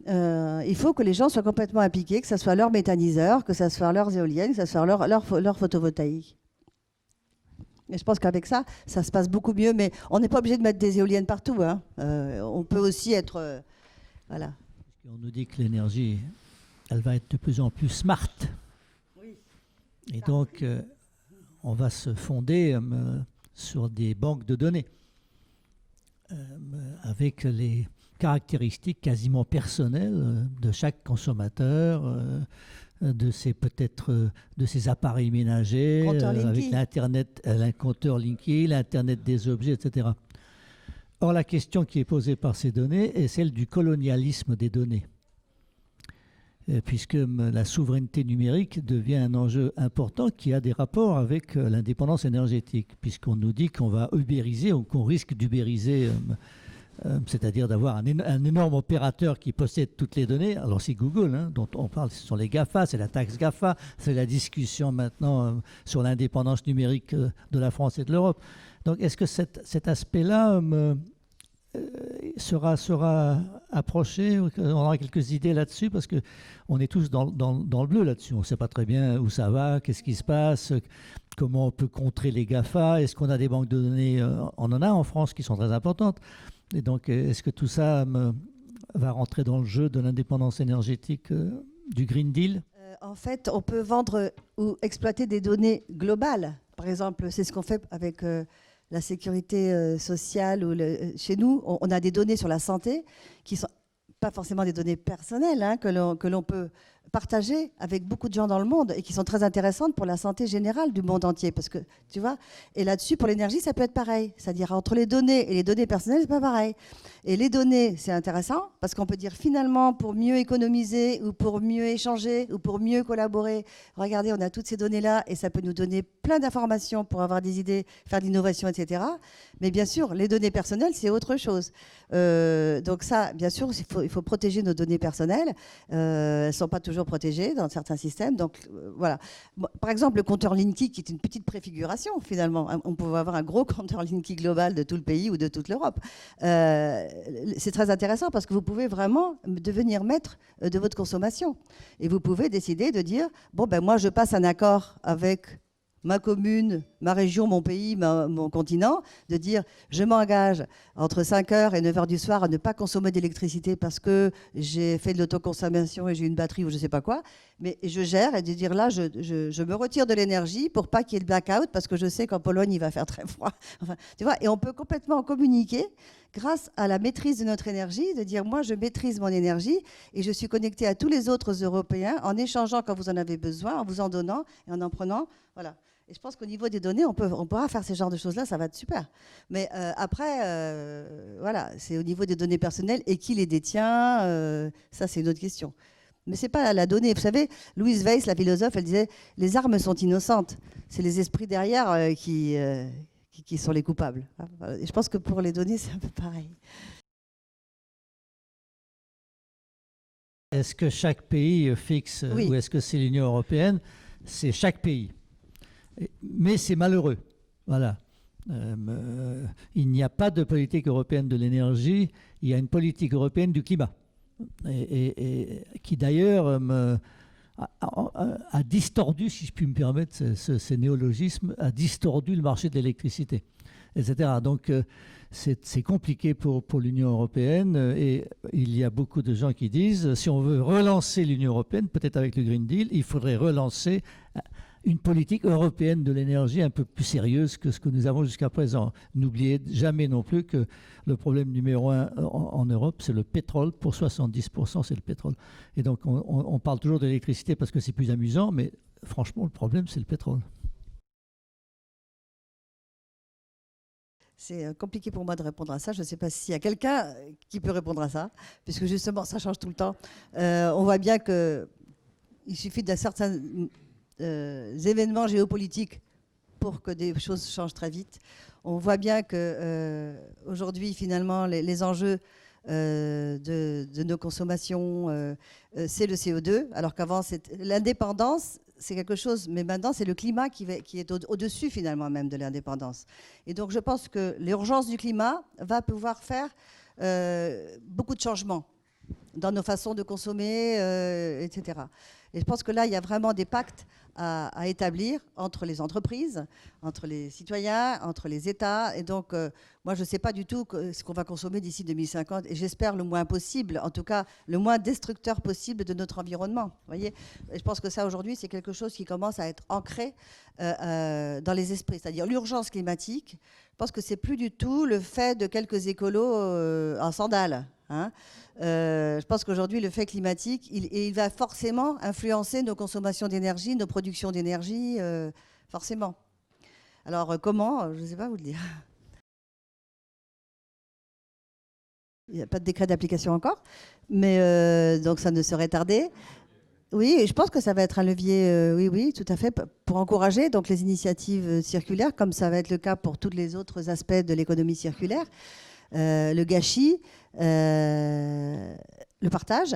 Il faut que les gens soient complètement impliqués, que ce soit leurs méthaniseurs, que ce soit leurs éoliennes, que ce soit leur photovoltaïque. Et je pense qu'avec ça, ça se passe beaucoup mieux. Mais on n'est pas obligé de mettre des éoliennes partout. Hein. On peut aussi être... voilà. On nous dit que l'énergie, elle va être de plus en plus smart. Oui. Et donc, on va se fonder sur des banques de données avec les caractéristiques quasiment personnelles de chaque consommateur, de ses appareils ménagers, avec l'Internet, un compteur Linky, l'Internet des objets, etc. Or, la question qui est posée par ces données est celle du colonialisme des données, puisque la souveraineté numérique devient un enjeu important qui a des rapports avec l'indépendance énergétique, puisqu'on nous dit qu'on va ubériser ou qu'on risque d'ubériser, c'est-à-dire d'avoir un énorme opérateur qui possède toutes les données. Alors c'est Google, hein, dont on parle, ce sont les GAFA, c'est la taxe GAFA, c'est la discussion maintenant sur l'indépendance numérique de la France et de l'Europe. Donc est-ce que cet aspect-là sera approché? On aura quelques idées là-dessus, parce qu'on est tous dans le bleu là-dessus. On ne sait pas très bien où ça va, qu'est-ce qui se passe, comment on peut contrer les GAFA. Est-ce qu'on a des banques de données? On en a en France qui sont très importantes. Et donc, est-ce que tout ça va rentrer dans le jeu de l'indépendance énergétique du Green Deal? En fait, on peut vendre ou exploiter des données globales. Par exemple, c'est ce qu'on fait avec la sécurité sociale. Chez nous, on a des données sur la santé qui ne sont pas forcément des données personnelles, hein, que l'on peut partager avec beaucoup de gens dans le monde et qui sont très intéressantes pour la santé générale du monde entier. Parce que, tu vois, et là-dessus, pour l'énergie, ça peut être pareil. C'est-à-dire, entre les données et les données personnelles, c'est pas pareil. Et les données, c'est intéressant parce qu'on peut dire finalement, pour mieux économiser ou pour mieux échanger ou pour mieux collaborer, regardez, on a toutes ces données-là et ça peut nous donner plein d'informations pour avoir des idées, faire de l'innovation, etc. Mais bien sûr, les données personnelles, c'est autre chose. Donc ça, bien sûr, il faut protéger nos données personnelles. Elles ne sont pas toujours protégées dans certains systèmes. Donc voilà. Par exemple, le compteur Linky, qui est une petite préfiguration finalement. On peut avoir un gros compteur Linky global de tout le pays ou de toute l'Europe. C'est très intéressant parce que vous pouvez vraiment devenir maître de votre consommation. Et vous pouvez décider de dire, bon, ben moi, je passe un accord avec ma commune, ma région, mon pays, mon continent, de dire je m'engage entre 5h et 9h du soir à ne pas consommer d'électricité parce que j'ai fait de l'autoconsommation et j'ai une batterie ou je ne sais pas quoi, mais je gère et de dire là, je me retire de l'énergie pour pas qu'il y ait le blackout parce que je sais qu'en Pologne, il va faire très froid. Enfin, tu vois, et on peut complètement communiquer grâce à la maîtrise de notre énergie, de dire moi, je maîtrise mon énergie et je suis connecté à tous les autres Européens en échangeant quand vous en avez besoin, en vous en donnant et en prenant. Voilà. Et je pense qu'au niveau des données, on pourra faire ce genre de choses-là, ça va être super. Mais après, voilà, c'est au niveau des données personnelles et qui les détient, ça c'est une autre question. Mais c'est pas la donnée. Vous savez, Louise Weiss, la philosophe, elle disait les armes sont innocentes. C'est les esprits derrière qui sont les coupables. Et je pense que pour les données, c'est un peu pareil. Est-ce que chaque pays fixe, oui, ou est-ce que c'est l'Union européenne? C'est chaque pays. Mais c'est malheureux. Voilà. Il n'y a pas de politique européenne de l'énergie, il y a une politique européenne du climat. Et qui d'ailleurs a distordu, si je puis me permettre ces néologismes, a distordu le marché de l'électricité, etc. Donc c'est compliqué pour l'Union européenne et il y a beaucoup de gens qui disent si on veut relancer l'Union européenne, peut-être avec le Green Deal, il faudrait relancer une politique européenne de l'énergie un peu plus sérieuse que ce que nous avons jusqu'à présent. N'oubliez jamais non plus que le problème numéro un en Europe, c'est le pétrole. Pour 70%, c'est le pétrole. Et donc, on parle toujours de l'électricité parce que c'est plus amusant, mais franchement, le problème, c'est le pétrole. C'est compliqué pour moi de répondre à ça. Je ne sais pas s'il y a quelqu'un qui peut répondre à ça, puisque justement, ça change tout le temps. On voit bien qu'il suffit d'un certain événements géopolitiques pour que des choses changent très vite. On voit bien que aujourd'hui, finalement, les enjeux de nos consommations, c'est le CO2, alors qu'avant, l'indépendance, c'est quelque chose, mais maintenant, c'est le climat qui est au-dessus, finalement, même de l'indépendance. Et donc, je pense que l'urgence du climat va pouvoir faire beaucoup de changements dans nos façons de consommer, etc. Et je pense que là, il y a vraiment des pactes à établir entre les entreprises, entre les citoyens, entre les États. Et donc, moi, je ne sais pas du tout ce qu'on va consommer d'ici 2050. Et j'espère le moins possible, en tout cas, le moins destructeur possible de notre environnement. Vous voyez, et je pense que ça, aujourd'hui, c'est quelque chose qui commence à être ancré dans les esprits. C'est-à-dire l'urgence climatique. Je pense que c'est plus du tout le fait de quelques écolos en sandales. Hein. Je pense qu'aujourd'hui, le fait climatique, il va forcément influencer nos consommations d'énergie, nos productions d'énergie, forcément. Alors, comment? Je ne sais pas vous le dire. Il n'y a pas de décret d'application encore, mais donc ça ne saurait tarder. Oui, et je pense que ça va être un levier, oui, tout à fait, pour encourager donc, les initiatives circulaires, comme ça va être le cas pour tous les autres aspects de l'économie circulaire. Le gâchis, le partage.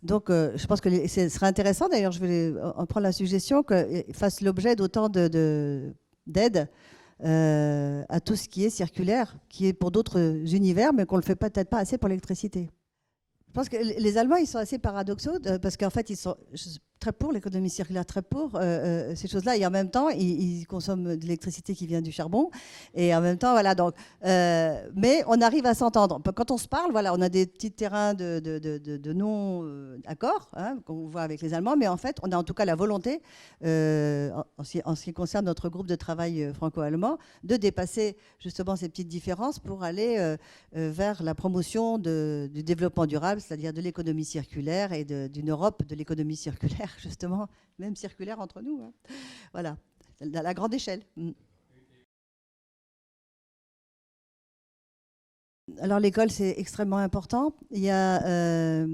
Donc, je pense que ce serait intéressant, d'ailleurs, je vais en prendre la suggestion qu'il fasse l'objet d'autant d'aide à tout ce qui est circulaire, qui est pour d'autres univers, mais qu'on ne le fait peut-être pas assez pour l'électricité. Je pense que les Allemands, ils sont assez paradoxaux parce qu'en fait, ils sont très pour l'économie circulaire, très pour ces choses-là. Et en même temps, ils consomment de l'électricité qui vient du charbon. Et en même temps, voilà. Donc, mais on arrive à s'entendre. Quand on se parle, voilà, on a des petits terrains de non-accord qu'on voit avec les Allemands. Mais en fait, on a en tout cas la volonté, en ce qui concerne notre groupe de travail franco-allemand, de dépasser justement ces petites différences pour aller vers la promotion du développement durable, c'est-à-dire de l'économie circulaire et d'une Europe de l'économie circulaire, justement, même circulaire entre nous. Hein. Voilà, à la grande échelle. Alors l'école, c'est extrêmement important. Il y a,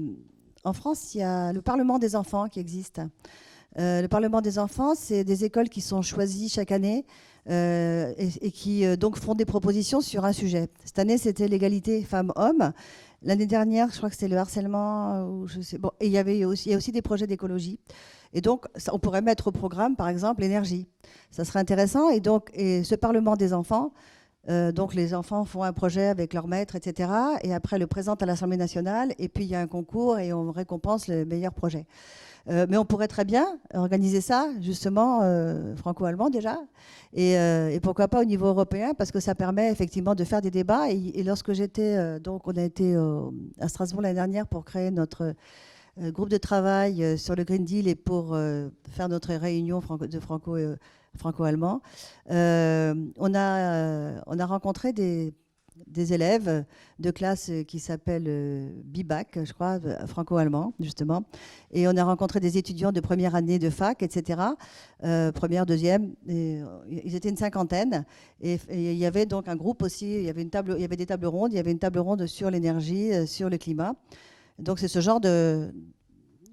en France, il y a le Parlement des enfants qui existe. Le Parlement des enfants, c'est des écoles qui sont choisies chaque année et qui donc font des propositions sur un sujet. Cette année, c'était l'égalité femmes-hommes. L'année dernière, je crois que c'était le harcèlement. Je sais. Bon, et il y a aussi des projets d'écologie. Et donc, on pourrait mettre au programme, par exemple, l'énergie. Ça serait intéressant. Et donc, ce Parlement des enfants, donc les enfants font un projet avec leur maître, etc. Et après, le présentent à l'Assemblée nationale. Et puis, il y a un concours et on récompense le meilleur projet. Mais on pourrait très bien organiser ça, justement, franco-allemand déjà, et pourquoi pas au niveau européen, parce que ça permet effectivement de faire des débats. Et lorsque j'étais, donc on a été à Strasbourg l'année dernière pour créer notre groupe de travail sur le Green Deal et pour faire notre réunion de franco-allemand, on a rencontré des élèves de classe qui s'appellent BIBAC, je crois, franco-allemand, justement. Et on a rencontré des étudiants de première année de fac, etc., première, deuxième. Et ils étaient une cinquantaine. Et il y avait donc un groupe aussi, il y avait des tables rondes, il y avait une table ronde sur l'énergie, sur le climat. Donc c'est ce genre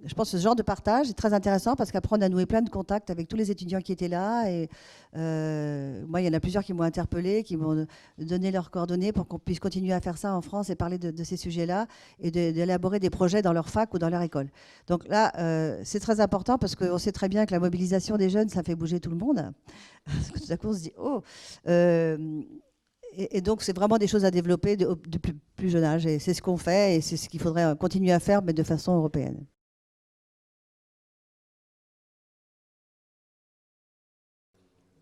je pense que ce genre de partage est très intéressant parce qu'après, on a noué plein de contacts avec tous les étudiants qui étaient là. Et moi, il y en a plusieurs qui m'ont interpellé, qui m'ont donné leurs coordonnées pour qu'on puisse continuer à faire ça en France et parler de ces sujets-là et d'élaborer des projets dans leur fac ou dans leur école. Donc là, c'est très important parce qu'on sait très bien que la mobilisation des jeunes, ça fait bouger tout le monde. Parce que tout à coup, on se dit, oh et donc, c'est vraiment des choses à développer de plus jeune âge. Et c'est ce qu'on fait et c'est ce qu'il faudrait continuer à faire, mais de façon européenne.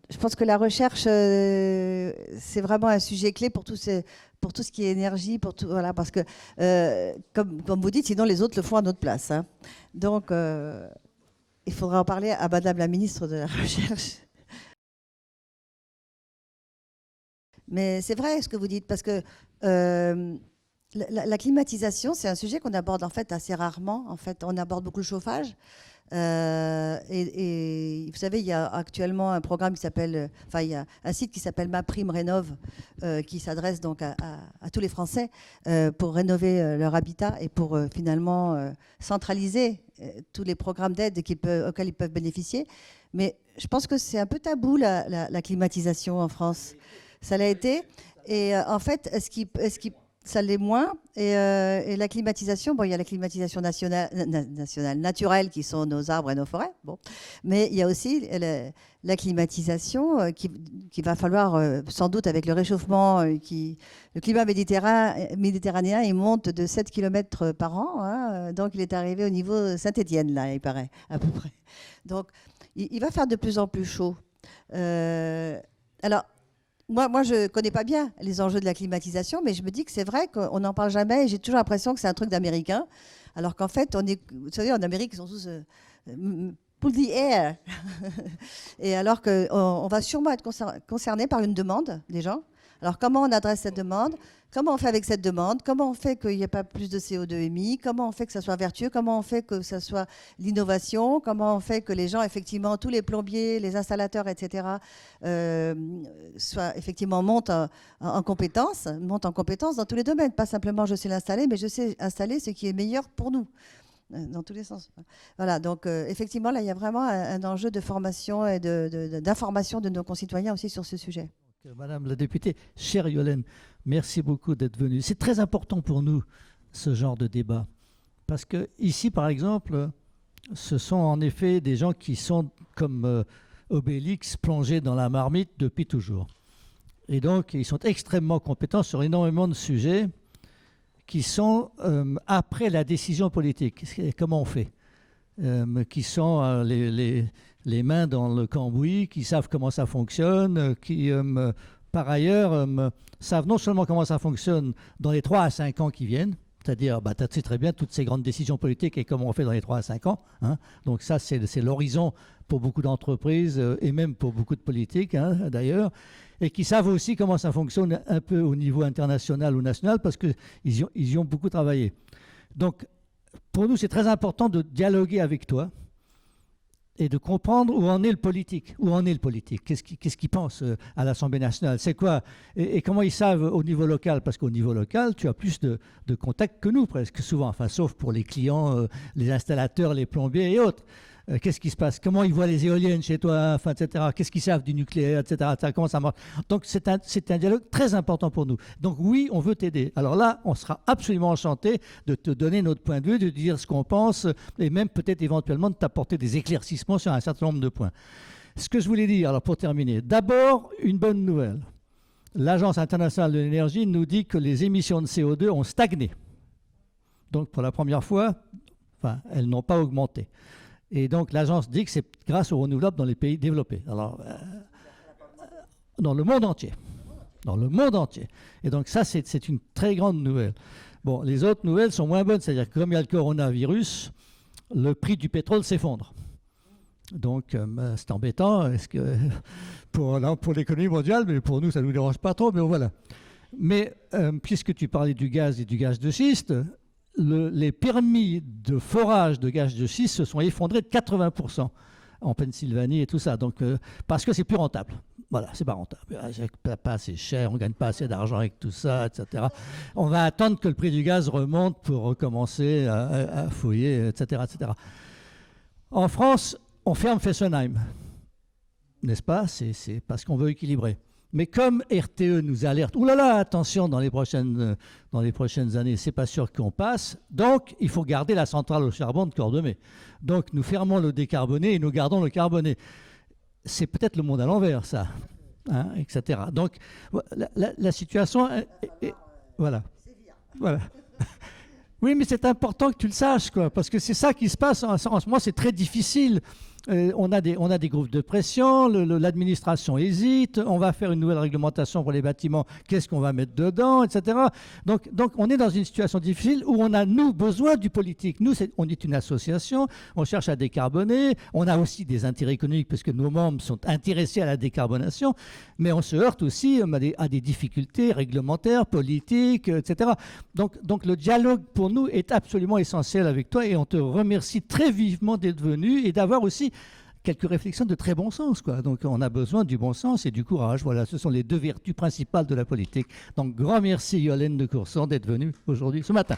je pense que la recherche, c'est vraiment un sujet clé pour tout ce qui est énergie, pour tout, voilà, parce que, comme vous dites, sinon les autres le font à notre place, hein. Donc, il faudra en parler à Madame la ministre de la Recherche. Mais c'est vrai ce que vous dites, parce que la climatisation, c'est un sujet qu'on aborde en fait assez rarement. En fait, on aborde beaucoup le chauffage. Et vous savez, il y a actuellement un programme qui s'appelle, enfin, il y a un site qui s'appelle MaPrimeRénov, qui s'adresse donc à tous les Français pour rénover leur habitat et pour finalement centraliser tous les programmes d'aide auxquels ils peuvent bénéficier. Mais je pense que c'est un peu tabou la climatisation en France. Ça l'a été. Et en fait, ça l'est moins. Et la climatisation, bon, il y a la climatisation nationale, naturelle, qui sont nos arbres et nos forêts. Bon. Mais il y a aussi la climatisation qui va falloir, sans doute avec le réchauffement, le climat méditerranéen, il monte de 7 km par an. Hein, donc il est arrivé au niveau Saint-Étienne, là, il paraît, à peu près. Donc il va faire de plus en plus chaud. Alors, moi, je ne connais pas bien les enjeux de la climatisation, mais je me dis que c'est vrai qu'on n'en parle jamais et j'ai toujours l'impression que c'est un truc d'Américains, alors qu'en fait, vous savez, en Amérique, ils sont tous pull the air. Et alors qu'on va sûrement être concerné par une demande des gens. Alors, comment on adresse cette demande? Comment on fait avec cette demande? Comment on fait qu'il n'y ait pas plus de CO2 émis? Comment on fait que ça soit vertueux? Comment on fait que ça soit l'innovation? Comment on fait que les gens, effectivement, tous les plombiers, les installateurs, etc., montent en compétences dans tous les domaines. Pas simplement je sais l'installer, mais je sais installer ce qui est meilleur pour nous, dans tous les sens. Voilà, donc effectivement, là, il y a vraiment un enjeu de formation et d'information de nos concitoyens aussi sur ce sujet. Madame la députée, chère Yolène, merci beaucoup d'être venue. C'est très important pour nous, ce genre de débat. Parce que ici, par exemple, ce sont en effet des gens qui sont comme Obélix, plongés dans la marmite depuis toujours. Et donc, ils sont extrêmement compétents sur énormément de sujets qui sont après la décision politique. Comment on fait qui sont les mains dans le cambouis, qui savent comment ça fonctionne, qui, par ailleurs, savent non seulement comment ça fonctionne dans les 3 à 5 ans qui viennent, c'est-à-dire, tu sais très bien toutes ces grandes décisions politiques et comment on fait dans les 3 à 5 ans. Hein. Donc ça, c'est l'horizon pour beaucoup d'entreprises et même pour beaucoup de politiques, hein, d'ailleurs, et qui savent aussi comment ça fonctionne un peu au niveau international ou national parce qu'ils y ont beaucoup travaillé. Donc, pour nous, c'est très important de dialoguer avec toi et de comprendre où en est le politique. Où en est le politique? Qu'est-ce qu'il pense à l'Assemblée nationale? C'est quoi? Et comment ils savent au niveau local? Parce qu'au niveau local, tu as plus de contacts que nous, presque souvent. Enfin, sauf pour les clients, les installateurs, les plombiers et autres. Qu'est-ce qui se passe? Comment ils voient les éoliennes chez toi, enfin, etc. Qu'est-ce qu'ils savent du nucléaire, etc. Comment ça marche? Donc, c'est un dialogue très important pour nous. Donc, oui, on veut t'aider. Alors là, on sera absolument enchanté de te donner notre point de vue, de dire ce qu'on pense et même peut-être éventuellement de t'apporter des éclaircissements sur un certain nombre de points. Ce que je voulais dire, alors pour terminer, d'abord, une bonne nouvelle. L'Agence internationale de l'énergie nous dit que les émissions de CO2 ont stagné. Donc, pour la première fois, enfin, elles n'ont pas augmenté. Et donc, l'agence dit que c'est grâce aux renouvelables dans les pays développés. Alors, dans le monde entier. Dans le monde entier. Et donc, ça, c'est une très grande nouvelle. Bon, les autres nouvelles sont moins bonnes. C'est-à-dire que comme il y a le coronavirus, le prix du pétrole s'effondre. Donc, c'est embêtant. Pour l'économie mondiale, mais pour nous, ça ne nous dérange pas trop. Mais voilà. Mais puisque tu parlais du gaz et du gaz de schiste, les permis de forage de gaz de schiste se sont effondrés de 80% en Pennsylvanie et tout ça. Donc, parce que c'est plus rentable. Voilà, c'est pas rentable. C'est pas assez cher, on ne gagne pas assez d'argent avec tout ça, etc. On va attendre que le prix du gaz remonte pour recommencer à fouiller, etc., etc. En France, on ferme Fessenheim. N'est-ce pas? C'est parce qu'on veut équilibrer. Mais comme RTE nous alerte, oulala, attention, dans les prochaines années, c'est pas sûr qu'on passe, donc il faut garder la centrale au charbon de Cordemais. Donc nous fermons le décarboné et nous gardons le carboné. C'est peut-être le monde à l'envers, ça, hein, etc. Donc la situation est voilà. Voilà. Oui, mais c'est important que tu le saches, quoi, parce que c'est ça qui se passe. En ce moment, c'est très difficile on a des groupes de pression, l'administration hésite, on va faire une nouvelle réglementation pour les bâtiments, qu'est-ce qu'on va mettre dedans, etc. Donc on est dans une situation difficile où on a, nous, besoin du politique. Nous, on est une association, on cherche à décarboner, on a aussi des intérêts économiques parce que nos membres sont intéressés à la décarbonation, mais on se heurte aussi à des difficultés réglementaires, politiques, etc. Donc le dialogue pour nous est absolument essentiel avec toi et on te remercie très vivement d'être venu et d'avoir aussi quelques réflexions de très bon sens, quoi. Donc on a besoin du bon sens et du courage. Voilà, ce sont les deux vertus principales de la politique. Donc grand merci Yolène de Courson d'être venue aujourd'hui, ce matin.